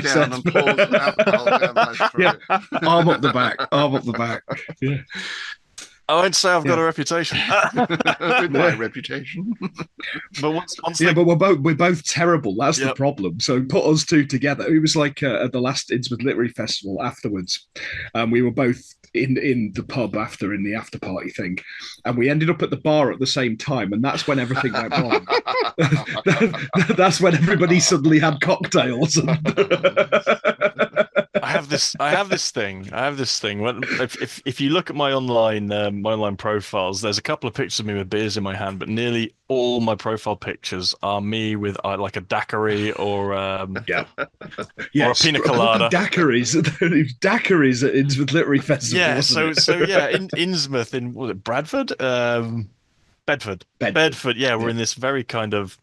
down and pours alcohol down my throat. Yeah. Arm up the back. Yeah. I won't say I've got a reputation. With my reputation. But once but we're both terrible. That's the problem. So put us two together. It was like at the last Innsmouth Literary Festival afterwards. We were both in the pub in the after party thing, and we ended up at the bar at the same time, and that's when everything went wrong. That's when everybody suddenly had cocktails. I have this thing. If you look at my online profiles, there's a couple of pictures of me with beers in my hand, but nearly all my profile pictures are me with like a daiquiri or a pina colada. Daiquiris at Innsmouth Literary Festival. Yeah, so in Innsmouth, was it Bradford? Bedford. Yeah, we're in this very kind of.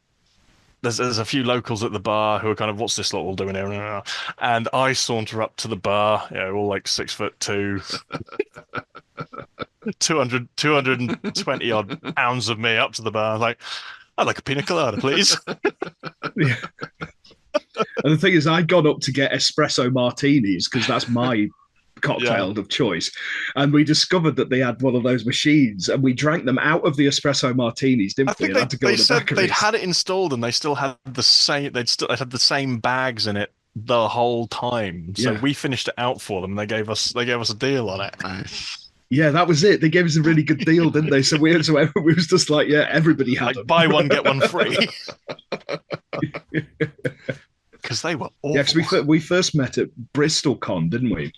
There's a few locals at the bar who are kind of, what's this lot all doing here? And I saunter up to the bar, all like 6'2", 220 odd pounds of me up to the bar. Like, I'd like a pina colada, please. Yeah. And the thing is, I'd gone up to get espresso martinis because that's my cocktail of choice, and we discovered that they had one of those machines, and we drank them out of the espresso martinis, didn't we? They said they'd had it installed, and they still had the same. They'd had the same bags in it the whole time. So we finished it out for them. And they gave us a deal on it. Yeah, that was it. They gave us a really good deal, didn't they? So we was just like, everybody had them. Buy one get one free. Because they were awful. Yeah, because we first met at Bristol Con, didn't we?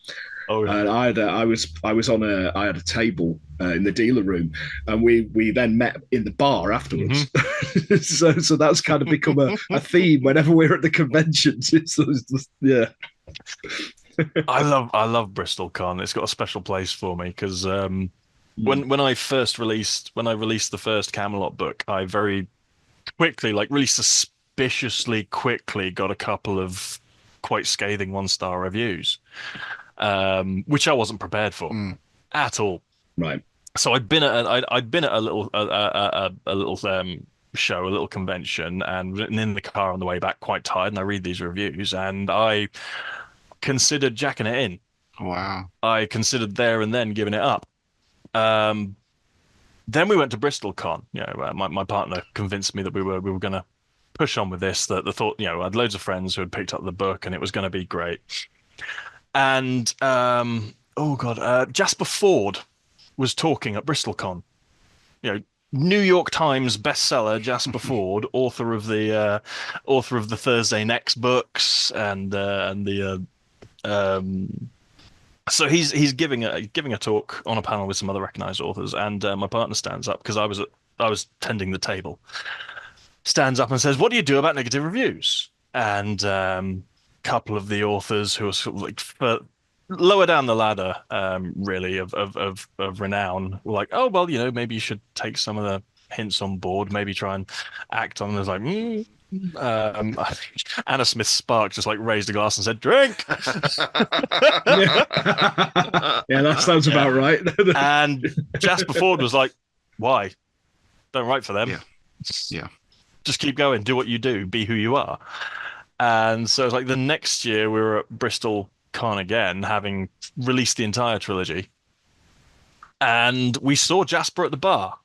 Oh, yeah. And I had a table in the dealer room, and we then met in the bar afterwards. Mm-hmm. so that's kind of become a theme whenever we're at the conventions. It's just, I love Bristol Con. It's got a special place for me because when I released the first Camelot book, I very quickly, really suspiciously quickly, got a couple of quite scathing 1-star reviews. Which I wasn't prepared for at all. Right. So I'd been at a little show, a little convention, and in the car on the way back, quite tired. And I read these reviews, and I considered jacking it in. Wow. I considered there and then giving it up. Then we went to Bristol Con. My partner convinced me that we were going to push on with this. That the thought, I had loads of friends who had picked up the book, and it was going to be great. And oh God, Jasper Ford was talking at BristolCon. You know, New York Times bestseller Jasper Ford, author of the Thursday Next books and the so he's giving a talk on a panel with some other recognized authors, and my partner stands up because I was tending the table. Stands up and says, "What do you do about negative reviews?" And couple of the authors who are sort of like lower down the ladder, really of renown, were like, "Oh well, maybe you should take some of the hints on board, maybe try and act on." There's like, I think Anna Smith Spark just like raised a glass and said, "Drink." Yeah, that sounds about right. And Jasper Ford was like, "Why? Don't write for them. Yeah. Just keep going, do what you do, be who you are." And so it's like the next year we were at Bristol Con again, having released the entire trilogy, and we saw Jasper at the bar.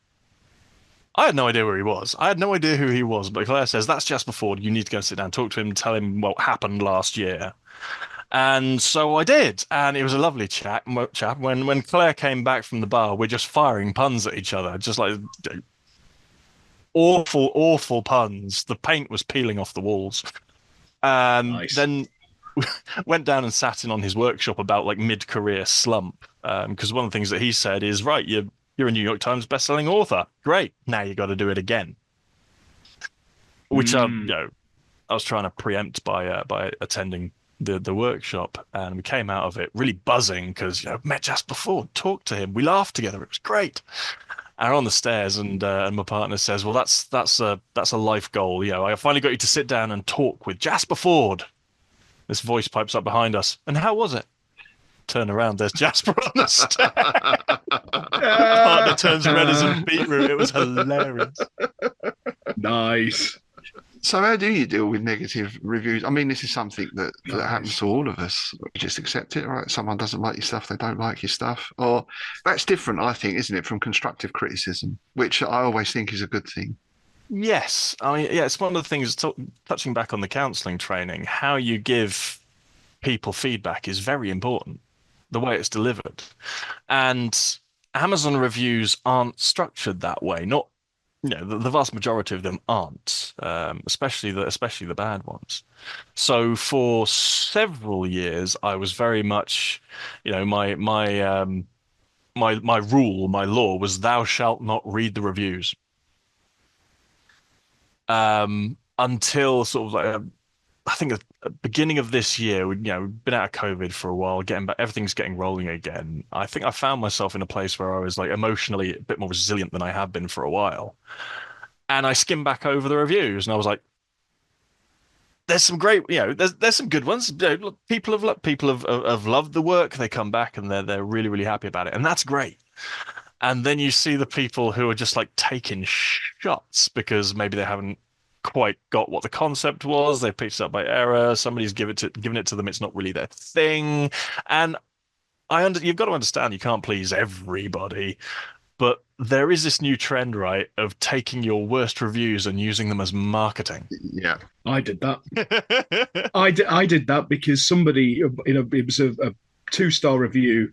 I had no idea where he was. I had no idea who he was, but Claire says, "That's Jasper Ford. You need to go sit down, talk to him, tell him what happened last year." And so I did, and it was a lovely chat. When Claire came back from the bar, we're just firing puns at each other, just like awful puns. The paint was peeling off the walls. And Nice. Then went down and sat in on his workshop about like mid-career slump, because one of the things that he said is, right, you're a New York Times bestselling author, great, now you got to do it again, which I was trying to preempt by attending the workshop, and we came out of it really buzzing because met Jasper Ford, talked to him, we laughed together, it was great. And on the stairs, and my partner says, "Well, that's a life goal. I finally got you to sit down and talk with Jasper Ford." This voice pipes up behind us. "And how was it?" Turn around, there's Jasper on the stairs. My partner turns red as a beetroot. It was hilarious. Nice. So how do you deal with negative reviews? I mean, this is something that happens to all of us. You just accept it, right? Someone doesn't like your stuff, they don't like your stuff. Or that's different, I think, isn't it, from constructive criticism, which I always think is a good thing. Yes. I mean, yeah, it's one of the things, touching back on the counselling training, how you give people feedback is very important, the way it's delivered. And Amazon reviews aren't structured that way. Not the vast majority of them aren't, especially the bad ones. So for several years, I was very much, my rule, my law was, thou shalt not read the reviews. Until sort of like I think at the beginning of this year, we've been out of COVID for a while, getting back, everything's getting rolling again. I think I found myself in a place where I was like emotionally a bit more resilient than I have been for a while. And I skimmed back over the reviews, and I was like, "There's some great, there's some good ones. People have loved the work. They come back and they're really, really happy about it, and that's great." And then you see the people who are just like taking shots because maybe they haven't quite got what the concept was. They picked it up by error. Somebody's given it to them. It's not really their thing. And you've got to understand, you can't please everybody, but there is this new trend, right, of taking your worst reviews and using them as marketing. Yeah, I did that. I did that because somebody, it was a 2-star review,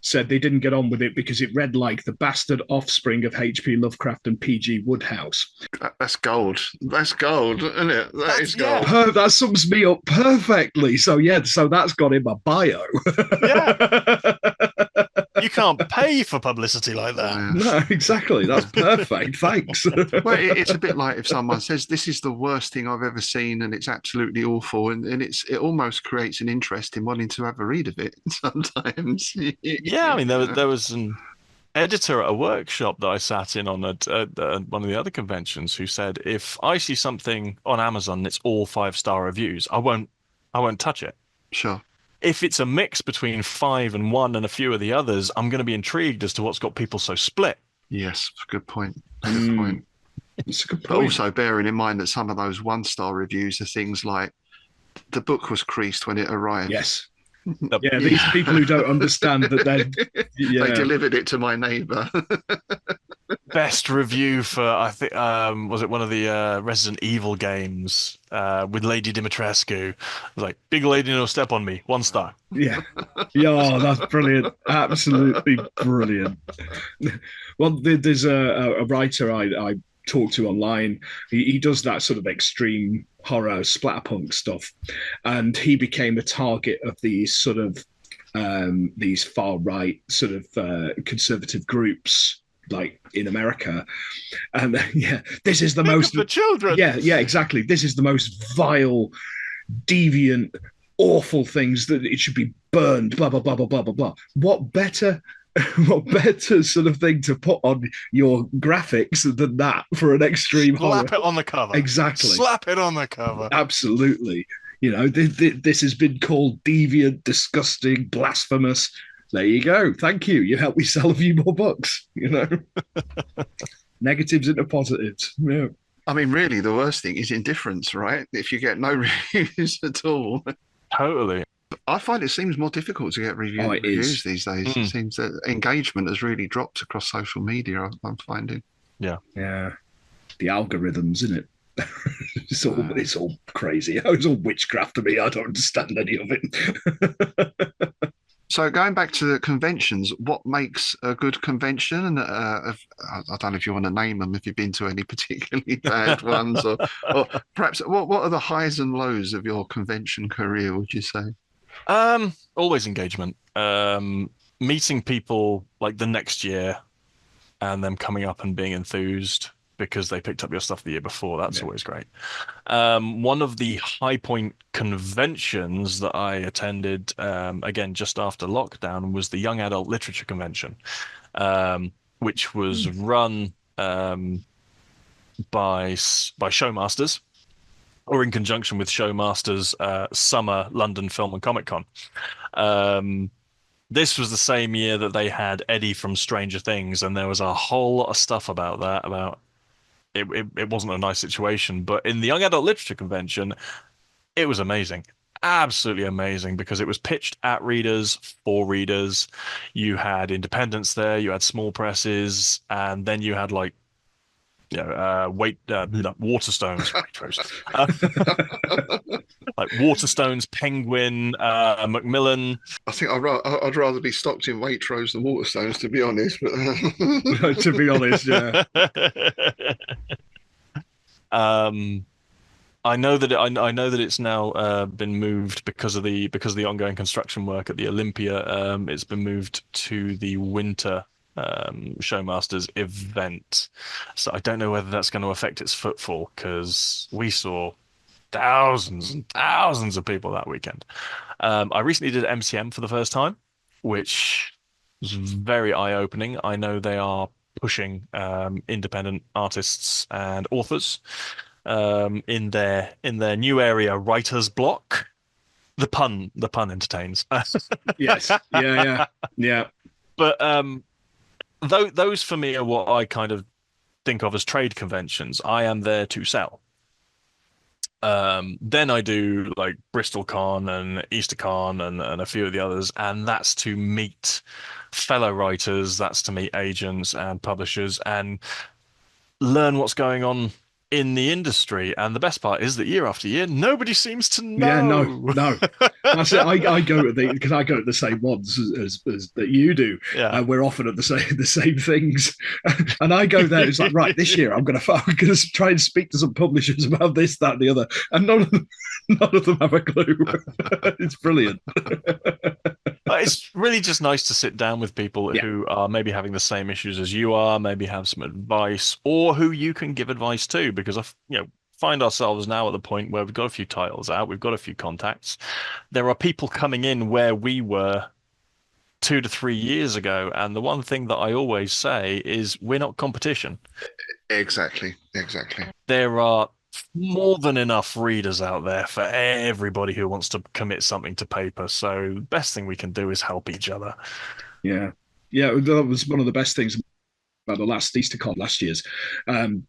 said they didn't get on with it because it read like the bastard offspring of H.P. Lovecraft and P.G. Wodehouse. that's gold. That's gold, isn't it? That's gold. Yeah. That sums me up perfectly. So that's got in my bio. Yeah. You can't pay for publicity like that. Yeah. No, exactly. That's perfect. Thanks. Well, it's a bit like if someone says, "This is the worst thing I've ever seen and it's absolutely awful," and it almost creates an interest in wanting to have a read of it sometimes. Yeah, I mean, there was an editor at a workshop that I sat in on at one of the other conventions who said, "If I see something on Amazon that's all 5-star reviews, I won't touch it." Sure. If it's a mix between 5 and 1 and a few of the others, I'm going to be intrigued as to what's got people so split. Yes, good point. Good point. It's a good But point. also bearing in mind that some of those 1-star reviews are things like, "The book was creased when it arrived." Yes. Yeah, these people who don't understand that they delivered it to my neighbour. best review for, I think, was it one of the Resident Evil games with Lady Dimitrescu? It was like, big lady no step on me, 1 star. Yeah. Yeah, oh, that's brilliant. Absolutely brilliant. Well, there's a writer I talk to online. He does that sort of extreme horror splatterpunk stuff, and he became a target of these sort of these far right sort of conservative groups like in America. And yeah, this is the Think most of the children. yeah, exactly. This is the most vile, deviant, awful things that it should be burned. Blah blah blah blah blah blah blah. What better? What better sort of thing to put on your graphics than that for an extreme Slap horror? it on the cover. Exactly. Slap it on the cover. Absolutely. You know, this has been called deviant, disgusting, blasphemous. There you go. Thank you. You helped me sell a few more books. You know, negatives into positives. Yeah. I mean, really, the worst thing is indifference, right? If you get no reviews at all. Totally. I find it seems more difficult to get reviews these days. It seems that engagement has really dropped across social media, I'm finding. Yeah. The algorithms, isn't it? It's all crazy. It's all witchcraft to me. I don't understand any of it. So going back to the conventions, what makes a good convention? And I don't know if you want to name them, if you've been to any particularly bad ones, or perhaps what are the highs and lows of your convention career, would you say? Always engagement. Meeting people like the next year and them coming up and being enthused because they picked up your stuff the year before. That's always great. One of the high point conventions that I attended, again, just after lockdown, was the Young Adult Literature Convention, which was run by Showmasters, or in conjunction with Showmasters' Summer London Film and Comic Con. This was the same year that they had Eddie from Stranger Things, and there was a whole lot of stuff about that, about it wasn't a nice situation. But in the Young Adult Literature Convention, it was amazing. Absolutely amazing, because it was pitched at readers, for readers. You had independents there, you had small presses, and then you had like, Waterstones, like Waterstones, Penguin, Macmillan. I think I'd rather be stocked in Waitrose than Waterstones, to be honest. But To be honest, yeah. I know that it's now been moved because of the ongoing construction work at the Olympia. It's been moved to the winter Showmasters event, so I don't know whether that's going to affect its footfall, because we saw thousands and thousands of people that weekend. I recently did MCM for the first time, which was very eye-opening. I know they are pushing independent artists and authors in their new area, writer's block. The pun entertains. Yes. Yeah. But those for me are what I kind of think of as trade conventions. I am there to sell. Then I do like Bristol Con and Easter Con and a few of the others, and that's to meet fellow writers, that's to meet agents and publishers and learn what's going on in the industry. And the best part is that year after year, nobody seems to know. Yeah, no. That's it. I go to because I go to the same ones as that you do. Yeah. And we're often at the same things. And I go there. It's like, right, this year I'm gonna try and speak to some publishers about this, that, and the other, and none of them have a clue. It's brilliant. It's really just nice to sit down with people who are maybe having the same issues as you are, maybe have some advice, or who you can give advice to, because find ourselves now at the point where we've got a few titles out, we've got a few contacts. There are people coming in where we were 2 to 3 years ago, and the one thing that I always say is we're not competition. Exactly. There are more than enough readers out there for everybody who wants to commit something to paper. So the best thing we can do is help each other. Yeah. That was one of the best things about the last Easter Con last year's. Some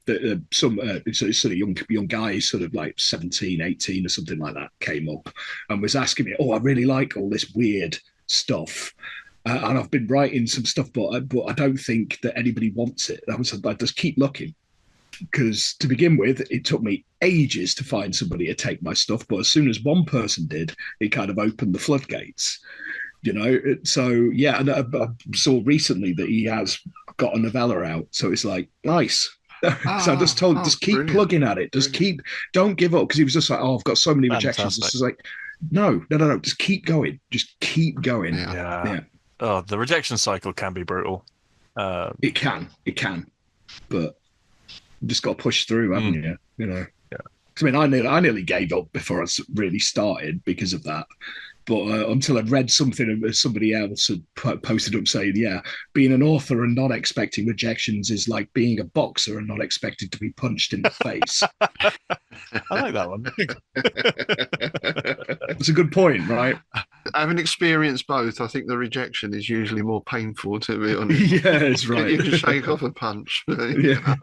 sort of young guys, sort of like 17, 18 or something like that, came up and was asking me, "Oh, I really like all this weird stuff. and I've been writing some stuff, but I don't think that anybody wants it. I just keep looking, because to begin with, it took me ages to find somebody to take my stuff, but as soon as one person did, it kind of opened the floodgates. So yeah, and I saw recently that he has got a novella out, so it's like nice. So I just keep brilliant. plugging at it, don't give up, because he was just like, I've got so many rejections. It's just like, no, just keep going, Yeah. Oh, the rejection cycle can be brutal. It can, but you just got to push through, haven't you? Yeah. I mean, I nearly gave up before I really started because of that. But until I'd read something somebody else had posted up saying, yeah, being an author and not expecting rejections is like being a boxer and not expected to be punched in the face. I like that one. It's a good point, right? Having experienced both, I think the rejection is usually more painful, to be honest. Yeah, it's right. You can shake off a punch. Yeah.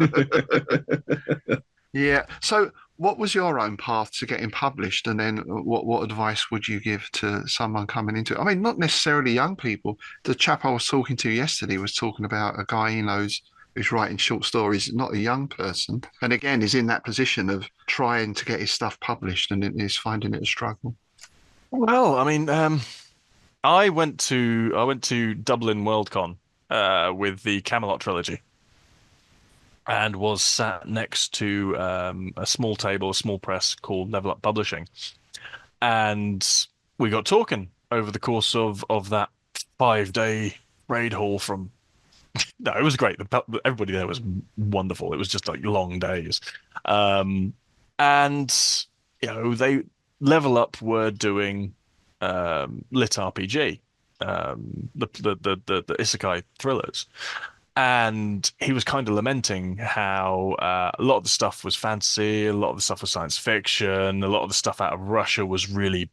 Yeah. So what was your own path to getting published? And then what advice would you give to someone coming into it? I mean, not necessarily young people. The chap I was talking to yesterday was talking about a guy he knows who's writing short stories, not a young person. And again, is in that position of trying to get his stuff published and is finding it a struggle. Well, I mean, I went to Dublin Worldcon with the Camelot trilogy, and was sat next to a small press called Level Up Publishing, and we got talking over the course of that 5-day raid haul from. No, it was great. Everybody there was wonderful. It was just like long days, and they Level Up were doing lit RPG, the isekai thrillers. And he was kind of lamenting how a lot of the stuff was fantasy, a lot of the stuff was science fiction, a lot of the stuff out of Russia was really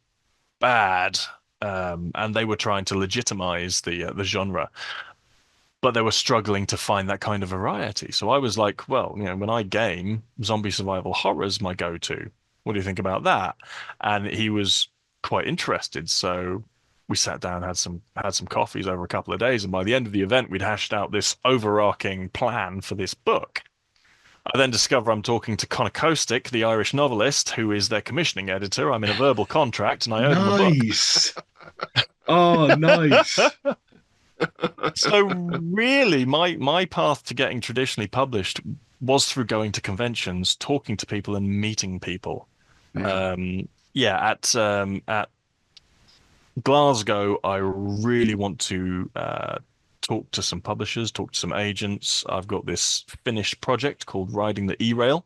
bad, and they were trying to legitimize the genre, but they were struggling to find that kind of variety. So I was like, well, when I game, zombie survival horror is my go-to. What do you think about that? And he was quite interested, so we sat down, had some coffees over a couple of days, and by the end of the event, we'd hashed out this overarching plan for this book. I then discover I'm talking to Conor Costick, the Irish novelist, who is their commissioning editor. I'm in a verbal contract, and I owe them a book. Nice. Oh, nice. So really, my path to getting traditionally published was through going to conventions, talking to people, and meeting people. At Glasgow, I really want to talk to some publishers, talk to some agents. I've got this finished project called Riding the E-Rail,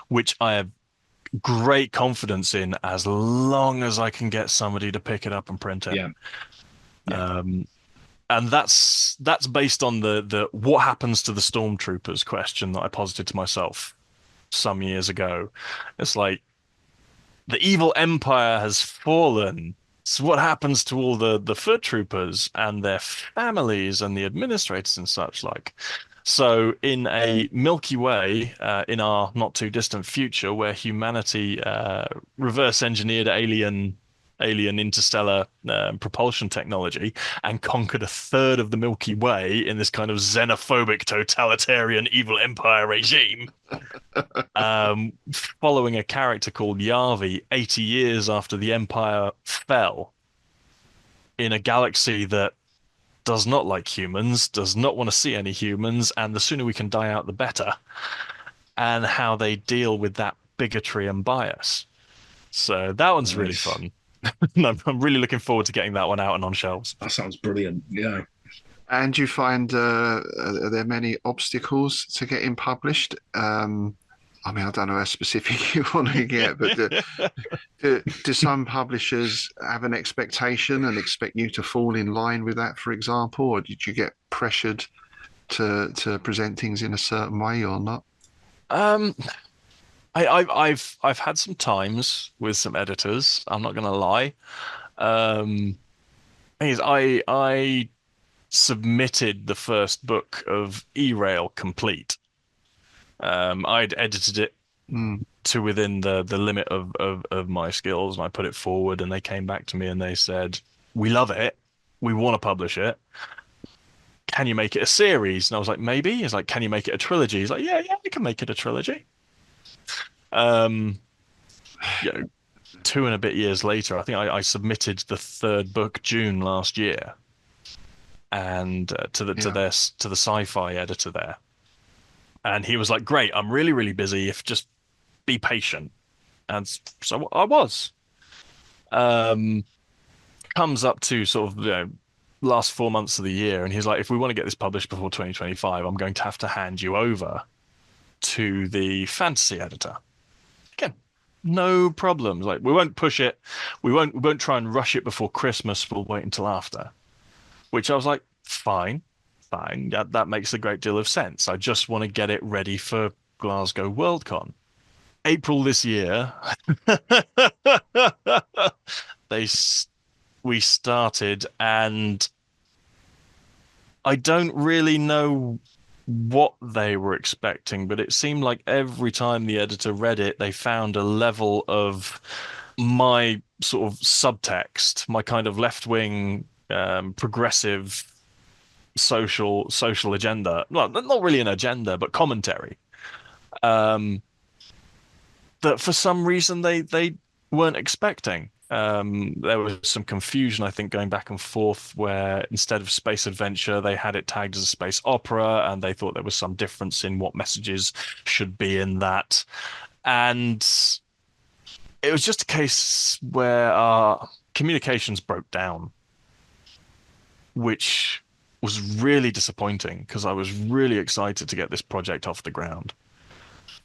which I have great confidence in as long as I can get somebody to pick it up and print it. Yeah. And that's based on the what happens to the stormtroopers question that I posited to myself some years ago. It's like the evil empire has fallen. So what happens to all the foot troopers and their families and the administrators and such like? So in a Milky Way, in our not too distant future, where humanity reverse engineered alien interstellar propulsion technology and conquered a third of the Milky Way in this kind of xenophobic, totalitarian, evil empire regime, following a character called Yavi 80 years after the empire fell in a galaxy that does not like humans, does not want to see any humans, and the sooner we can die out, the better, and how they deal with that bigotry and bias. So that one's really fun. I'm really looking forward to getting that one out and on shelves. That sounds brilliant. Yeah. And you find are there many obstacles to getting published? I mean, I don't know how specific you want to get, but do some publishers have an expectation and expect you to fall in line with that, for example, or did you get pressured to present things in a certain way or not? I've had some times with some editors. I'm not going to lie. I submitted the first book of E-Rail complete. I'd edited it to within the limit of my skills, and I put it forward, and they came back to me and they said, "We love it, we want to publish it. Can you make it a series? And I was like, maybe. He's like, can you make it a trilogy? He's like, yeah, we can make it a trilogy. You know, 2 and a bit years later, I think I submitted the 3rd book June last year, and to the sci-fi editor there, and he was like, "Great, I'm really, really busy. If just be patient." And so I was. Comes up to sort of last 4 months of the year, and he's like, "If we want to get this published before 2025, I'm going to have to hand you over to the fantasy editor." Again, no problems. Like, we won't push it. We won't try and rush it before Christmas. We'll wait until after. Which I was like, fine. That makes a great deal of sense. I just want to get it ready for Glasgow Worldcon. April this year, we started, and I don't really know what they were expecting, but it seemed like every time the editor read it, they found a level of my sort of subtext, my kind of left-wing, progressive social agenda. Well, not really an agenda, but commentary. That for some reason they weren't expecting. There was some confusion, I think, going back and forth, where instead of space adventure, they had it tagged as a space opera, and they thought there was some difference in what messages should be in that. And it was just a case where our communications broke down, which was really disappointing because I was really excited to get this project off the ground.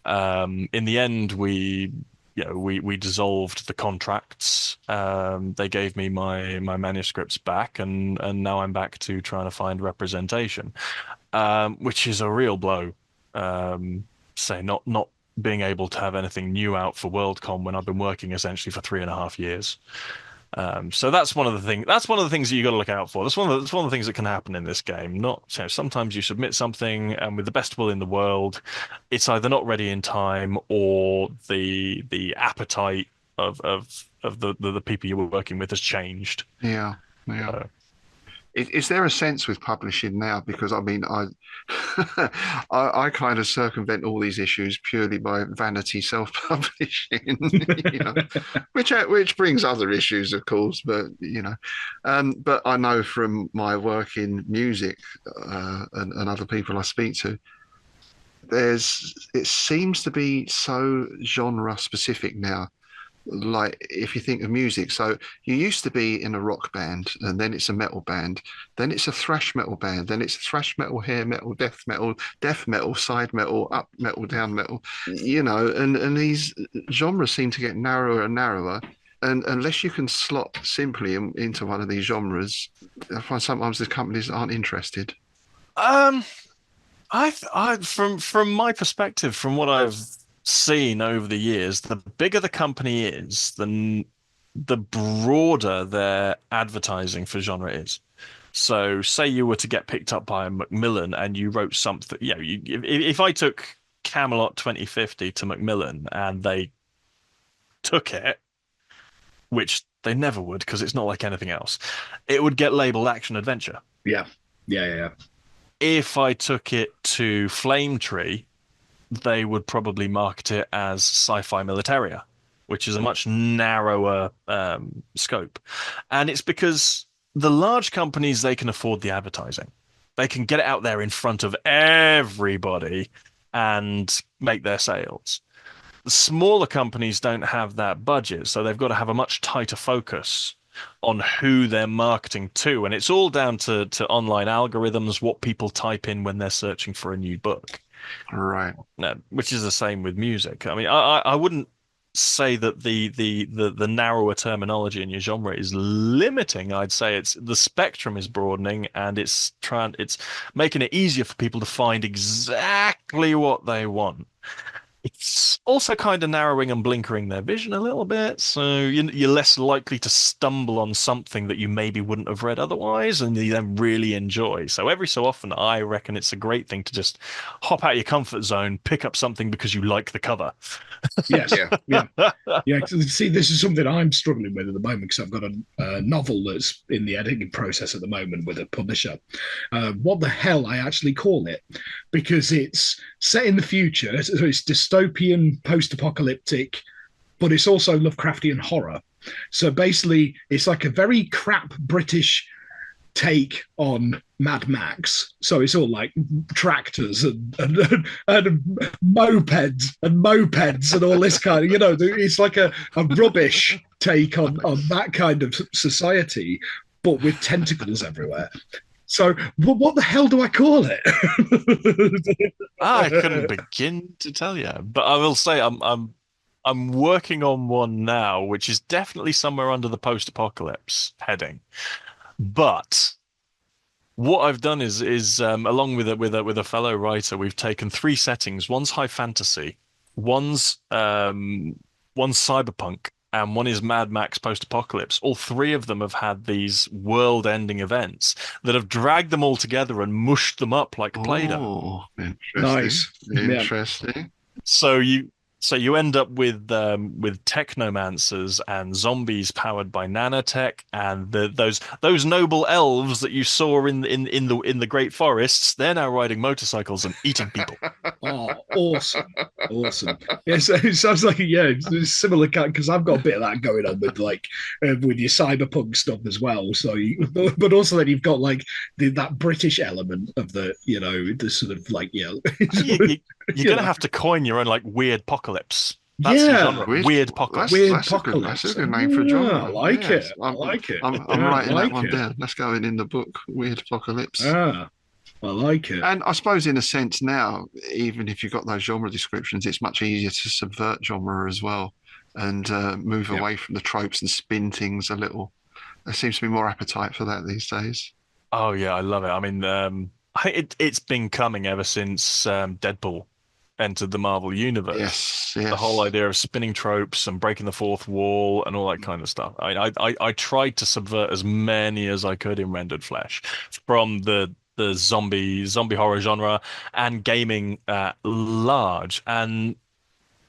In the end, we dissolved the contracts. They gave me my manuscripts back, and now I'm back to trying to find representation, which is a real blow. Say not being able to have anything new out for Worldcon when I've been working essentially for 3.5 years. So that's one of the things. That's one of the things that you got to look out for. That's one of the things that can happen in this game. Sometimes you submit something, and with the best will in the world, it's either not ready in time, or the appetite of the people you were working with has changed. Yeah. Is there a sense with publishing now? Because I mean, I kind of circumvent all these issues purely by vanity self-publishing, which brings other issues, of course. But but I know from my work in music and other people I speak to, it seems to be so genre specific now. Like, if you think of music, so you used to be in a rock band, and then it's a metal band, then it's a thrash metal band, then it's thrash metal, hair metal, death metal, side metal, up metal, down metal, and these genres seem to get narrower and narrower, and unless you can slot simply into one of these genres, I find sometimes the companies aren't interested. I from my perspective, from what I've seen over the years, the bigger the company is, the broader their advertising for genre is. So say you were to get picked up by a Macmillan and you wrote something, if I took Camelot 2050 to Macmillan and they took it, which they never would because it's not like anything else, it would get labeled action adventure. Yeah. If I took it to Flame Tree, they would probably market it as sci-fi militaria, which is a much narrower scope. And it's because the large companies, they can afford the advertising. They can get it out there in front of everybody and make their sales. The smaller companies don't have that budget, so they've got to have a much tighter focus on who they're marketing to. And it's all down to online algorithms, what people type in when they're searching for a new book. Right. No, which is the same with music. I mean, I wouldn't say that the narrower terminology in your genre is limiting. I'd say the spectrum is broadening, and it's making it easier for people to find exactly what they want. It's also kind of narrowing and blinkering their vision a little bit, so you're less likely to stumble on something that you maybe wouldn't have read otherwise and you then really enjoy. So every so often, I reckon it's a great thing to just hop out of your comfort zone, pick up something because you like the cover. Yes, Yeah. yeah. See, this is something I'm struggling with at the moment because I've got a novel that's in the editing process at the moment with a publisher. What the hell I actually call it? Because it's set in the future. So it's dystopian, post-apocalyptic, but it's also Lovecraftian horror. So basically, it's like a very crap British take on Mad Max. So it's all like tractors and mopeds and all this kind of, it's like a rubbish take on that kind of society, but with tentacles everywhere. So what the hell do I call it? I couldn't begin to tell you, but I will say I'm working on one now, which is definitely somewhere under the post-apocalypse heading. But what I've done is along with a fellow writer, we've taken 3 settings. One's high fantasy, one's cyberpunk, and one is Mad Max post-apocalypse. All 3 of them have had these world-ending events that have dragged them all together and mushed them up like Play-Doh. Oh, interesting. Nice. Interesting. So you end up with technomancers and zombies powered by nanotech, and those noble elves that you saw in the great forests. They're now riding motorcycles and eating people. Oh, awesome. Yes, it sounds like it's similar because I've got a bit of that going on with with your cyberpunk stuff as well. So, but also then you've got that British element of the sort of You're gonna have to coin your own weird apocalypse. That's the genre. Weird apocalypse. That's a good name for a genre. I like it. I like it. I'm writing that one down. Let's go in the book. Weird apocalypse. I like it. And I suppose in a sense now, even if you've got those genre descriptions, it's much easier to subvert genre as well and move away from the tropes and spin things a little. There seems to be more appetite for that these days. Oh yeah, I love it. I mean, it's been coming ever since Deadpool entered the Marvel universe. Yes. The whole idea of spinning tropes and breaking the fourth wall and all that kind of stuff. I tried to subvert as many as I could in Rendered Flesh, from the zombie horror genre and gaming at large. And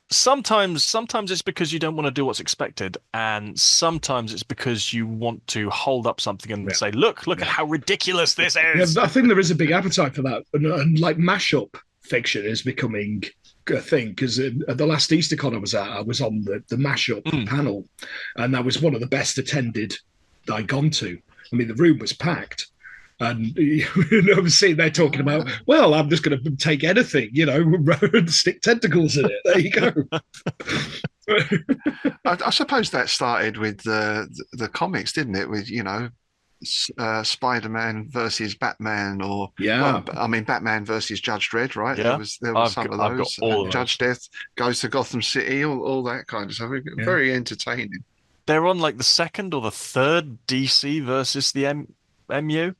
sometimes it's because you don't want to do what's expected, and sometimes it's because you want to hold up something and say, look at how ridiculous this is. Yeah, I think there is a big appetite for that, and mashup fiction is becoming a thing, because at the last EasterCon I was at, I was on the mashup panel, and that was one of the best attended I'd gone to. I mean, the room was packed. And I was sitting there talking about, well, I'm just going to take anything, and stick tentacles in it. There you go. I suppose that started with the comics, didn't it? With Spider-Man versus Batman, or Batman versus Judge Dredd, right? Yeah. There was some of those. Judge Death goes to Gotham City, all that kind of stuff. Very entertaining. They're on the second or the third DC versus the MU.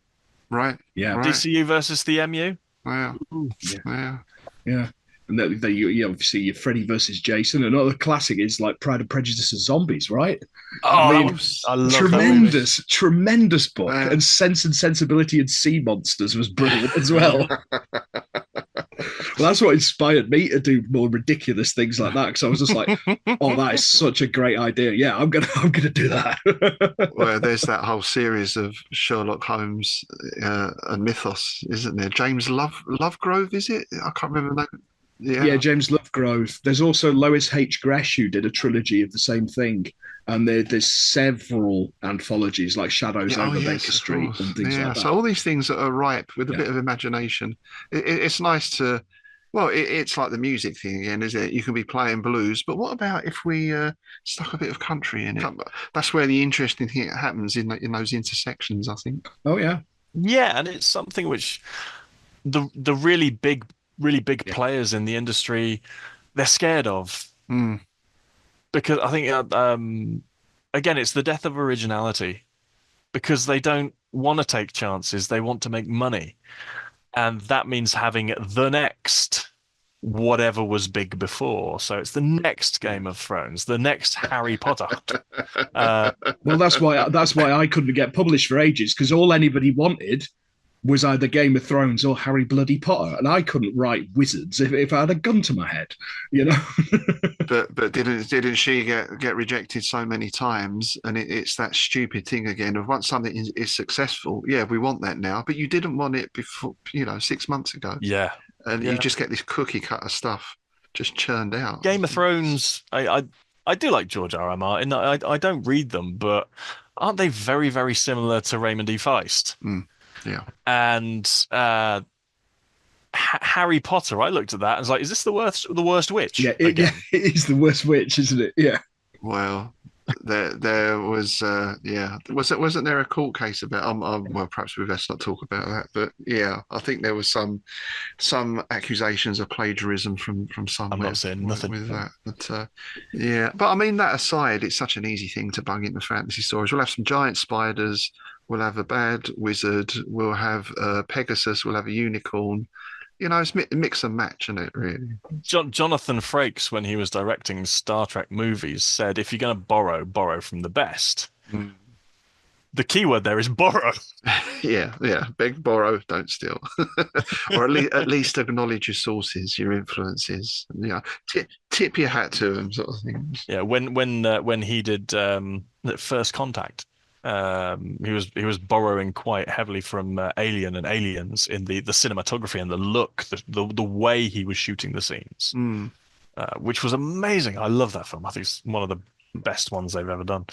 Right. Yeah. Right. DCU versus the MU. Wow. Yeah. And you obviously your Freddy versus Jason. Another classic is Pride and Prejudice and Zombies, right? I love tremendous book. And Sense and Sensibility and Sea Monsters was brilliant as well. Well, that's what inspired me to do more ridiculous things like that, because I was just like, "Oh, that is such a great idea! Yeah, I'm gonna do that." Well, there's that whole series of Sherlock Holmes and Mythos, isn't there? James Lovegrove, is it? I can't remember that. Yeah, James Lovegrove. There's also Lois H. Gresh, who did a trilogy of the same thing. And there's several anthologies like Shadows over Baker Street and things like that. So all these things that are ripe with a bit of imagination. It's nice to, it's like the music thing again, isn't it? You can be playing blues, but what about if we stuck a bit of country in it? That's where the interesting thing happens in those intersections, I think. Oh, yeah. Yeah, and it's something which the really big players in the industry, they're scared of. Because I think, again, it's the death of originality, because they don't want to take chances. They want to make money. And that means having the next whatever was big before. So it's the next Game of Thrones, the next Harry Potter. Well, that's why I couldn't get published for ages, because all anybody wanted was either Game of Thrones or Harry Bloody Potter, and I couldn't write wizards if I had a gun to my head, you know. But didn't she get rejected so many times? And it's that stupid thing again of once something is successful, yeah, we want that now, but you didn't want it before, 6 months ago. Yeah. And you just get this cookie cutter stuff just churned out. Game of Thrones, I do like George R.R. Martin. I don't read them, but aren't they very, very similar to Raymond E. Feist? Yeah. And Harry Potter, I looked at that and was like, is this the worst witch? Yeah, it is the worst witch, isn't it? Yeah. Well, there was wasn't there a court case about well, perhaps we best not talk about that, but yeah, I think there was some accusations of plagiarism from somewhere. I'm not saying nothing with that, but yeah, but I mean, that aside, it's such an easy thing to bung into fantasy stories. We'll have some giant spiders, we'll have a bad wizard, we'll have Pegasus, we'll have a unicorn. It's mix and match, isn't it, really? Jonathan Frakes, when he was directing Star Trek movies, said, if you're going to borrow from the best. The key word there is borrow. Yeah. Beg, borrow, don't steal. Or at least acknowledge your sources, your influences. Tip your hat to them, sort of thing. Yeah, when he did First Contact, he was borrowing quite heavily from Alien and Aliens in the cinematography and the look, the way he was shooting the scenes, which was amazing. I love that film. I think it's one of the best ones they've ever done.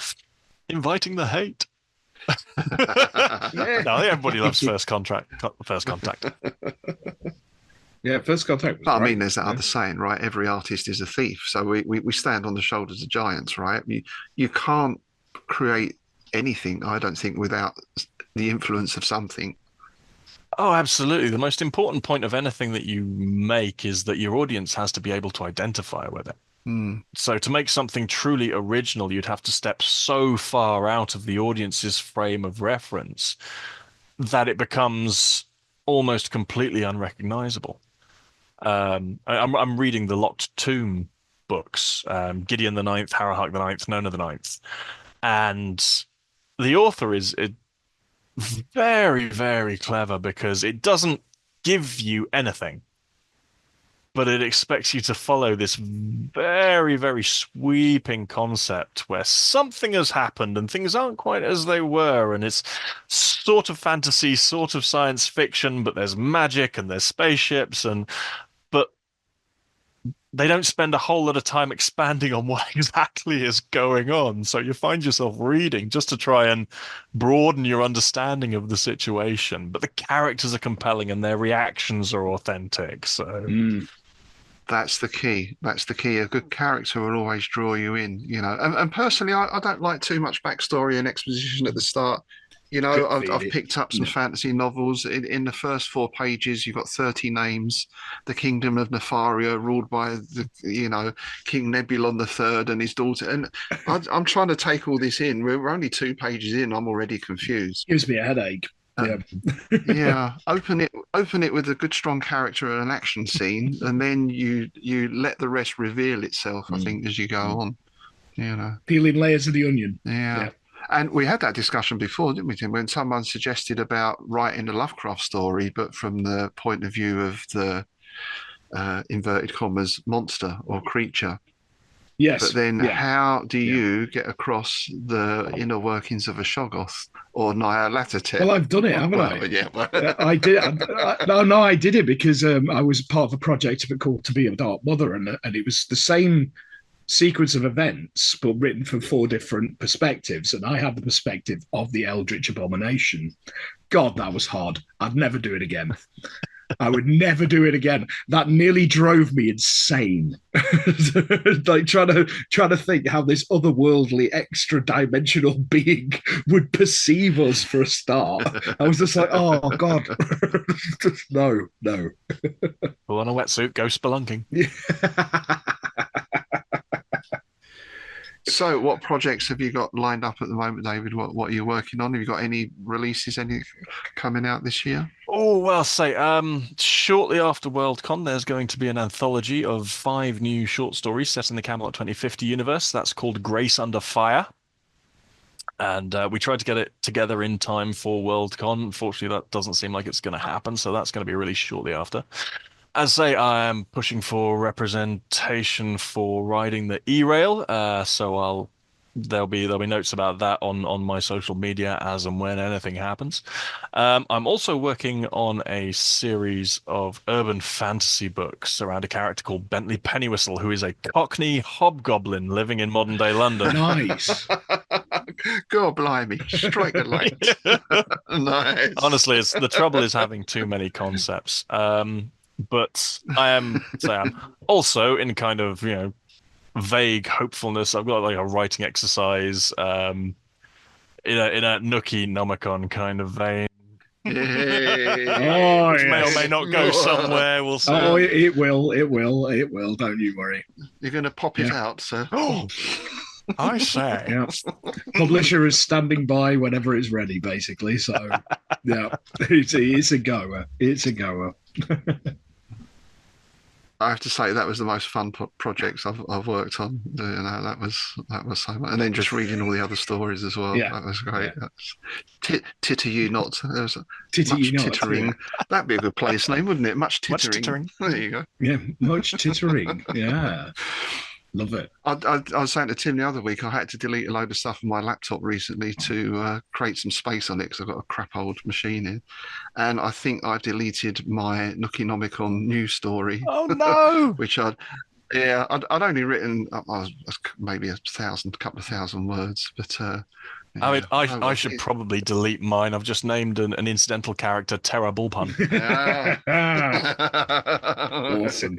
Inviting the hate. No, everybody loves First Contact. Yeah, First Contact. But I mean, there's that other saying, right? Every artist is a thief. So we stand on the shoulders of giants, right? You can't create anything, I don't think, without the influence of something. Oh, absolutely. The most important point of anything that you make is that your audience has to be able to identify with it. So to make something truly original, you'd have to step so far out of the audience's frame of reference that it becomes almost completely unrecognizable. I'm reading the Locked Tomb books, Gideon the Ninth, Harahak the Ninth, Nona the Ninth, and the author is very, very clever because it doesn't give you anything, but it expects you to follow this very, very sweeping concept where something has happened and things aren't quite as they were, and it's sort of fantasy, sort of science fiction, but there's magic and there's spaceships, but they don't spend a whole lot of time expanding on what exactly is going on. So you find yourself reading just to try and broaden your understanding of the situation. But the characters are compelling and their reactions are authentic. So that's the key. That's the key. A good character will always draw you in, And personally, I don't like too much backstory and exposition at the start. I've picked up some fantasy novels. In the first 4 pages, you've got 30 names. The kingdom of Nefaria, ruled by King Nebulon III and his daughter. And I'm trying to take all this in. We're only 2 pages in. I'm already confused. Gives me a headache. Yeah. Open it with a good, strong character and an action scene, and then you let the rest reveal itself. I think as you go on. Peeling layers of the onion. Yeah. And we had that discussion before, didn't we, Tim, when someone suggested about writing a Lovecraft story, but from the point of view of the inverted commas monster or creature. Yes. But then how do you get across the inner workings of a Shoggoth or Nyarlathotep? Well, I've done it, haven't I? Yeah. I did. I did it because I was part of a project called To Be a Dark Mother, and it was the same sequence of events, but written from 4 different perspectives. And I had the perspective of the Eldritch Abomination. God, that was hard. I'd never do it again. I would never do it again. That nearly drove me insane. Like trying to think how this otherworldly, extra-dimensional being would perceive us for a start. I was just like, oh God, no. Pull on a wetsuit, go spelunking. So what projects have you got lined up at the moment, David? What are you working on? Have you got any releases, any coming out this year? Oh, well, shortly after Worldcon, there's going to be an anthology of 5 new short stories set in the Camelot 2050 universe. That's called Grace Under Fire. And we tried to get it together in time for Worldcon. Unfortunately, that doesn't seem like it's going to happen, so that's going to be really shortly after. As I say, I am pushing for representation for riding the E-Rail, so there'll be notes about that on my social media as and when anything happens. I'm also working on a series of urban fantasy books around a character called Bentley Pennywhistle, who is a Cockney hobgoblin living in modern day London. Nice. God blimey, strike a light. Nice. Honestly, the trouble is having too many concepts. But I'm also in kind of, vague hopefulness. I've got like a writing exercise in a Nookie Nomicon kind of vein. Oh, Which may or may not go somewhere. We'll see. Oh, it will. Don't you worry. You're going to pop it out, sir. Oh, I say. Yeah. Publisher is standing by whenever it's ready, basically. So, yeah, it's a goer. It's a goer. I have to say that was the most fun projects I've worked on. That was so much, and then just reading all the other stories as well. Yeah. That was great. Yeah. Titter you not. There was Titter much you not, tittering. yeah. That'd be a good place name, wouldn't it? Much tittering. Much tittering. There you go. Yeah, much tittering. Yeah, love it. I was saying to Tim the other week, I had to delete a load of stuff on my laptop recently to create some space on it because I've got a crap old machine in. And I think I've deleted my Nookie Nomicon news story. Oh, no! Which I'd only written maybe a couple of thousand words. But I mean, I should probably delete mine. I've just named an incidental character Terra Bullpun. Awesome.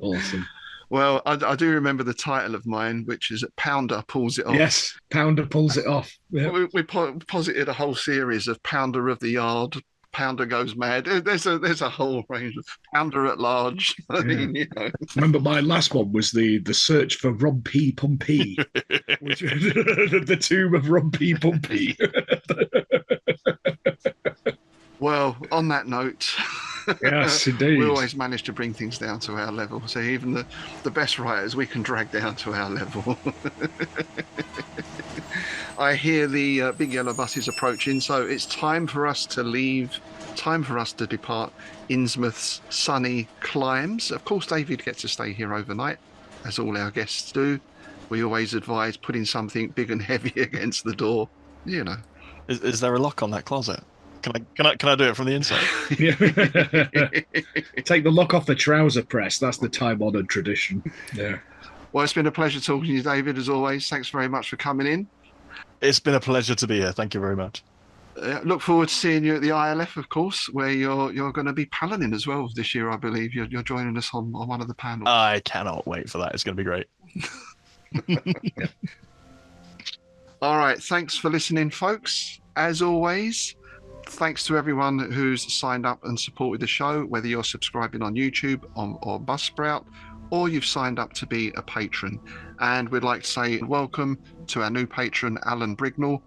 Awesome. Well, I do remember the title of mine, which is Pounder Pulls It Off. Yes, Pounder pulls it off. Yeah. We posited a whole series of Pounder of the Yard, Pounder Goes Mad. There's a whole range of Pounder at Large. I mean, Remember, my last one was the search for Rumpy Pumpy, which the tomb of Rumpy Pumpy. Well, on that note, yes, indeed, we always manage to bring things down to our level. So even the best writers we can drag down to our level. I hear the big yellow buses approaching, so it's time for us to leave. Time for us to depart Innsmouth's sunny climes. Of course, David gets to stay here overnight, as all our guests do. We always advise putting something big and heavy against the door. Is there a lock on that closet? Can I do it from the inside? Take the lock off the trouser press. That's the time-honoured tradition. Yeah. Well, it's been a pleasure talking to you, David, as always. Thanks very much for coming in. It's been a pleasure to be here. Thank you very much. Look forward to seeing you at the ILF, of course, where you're going to be paneling as well this year, I believe. You're joining us on one of the panels. I cannot wait for that. It's going to be great. All right. Thanks for listening, folks. As always, thanks to everyone who's signed up and supported the show, whether you're subscribing on YouTube or Buzzsprout, or you've signed up to be a patron. And we'd like to say welcome to our new patron, Alan Brignall.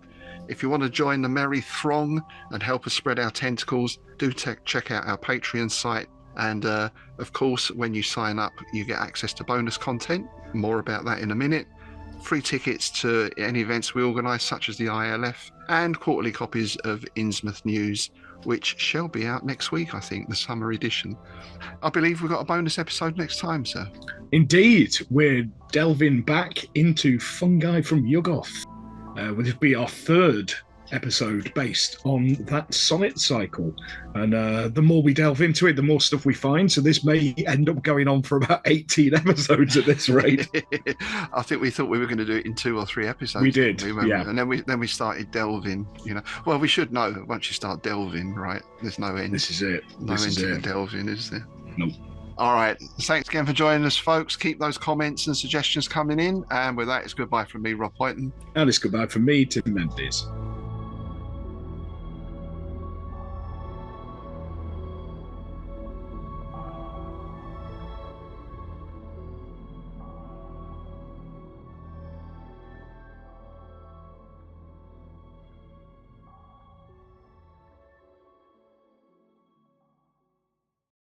If you want to join the merry throng and help us spread our tentacles, do check out our Patreon site. And of course, when you sign up, you get access to bonus content. More about that in a minute. Free tickets to any events we organise, such as the ILF, and quarterly copies of Innsmouth News, which shall be out next week, I think, the summer edition. I believe we've got a bonus episode next time, sir. Indeed, we're delving back into fungi from Yuggoth. Will be our third episode based on that sonnet cycle. And the more we delve into it, the more stuff we find. So this may end up going on for about 18 episodes at this rate. I think we thought we were going to do it in 2 or 3 episodes. We did, yeah. And then we started delving, Well, we should know that once you start delving, right, there's no end. This is it. No end to the delving, is there? Nope. All right. Thanks again for joining us, folks. Keep those comments and suggestions coming in. And with that, it's goodbye from me, Rob Whiten. And it's goodbye from me, Tim Mendes.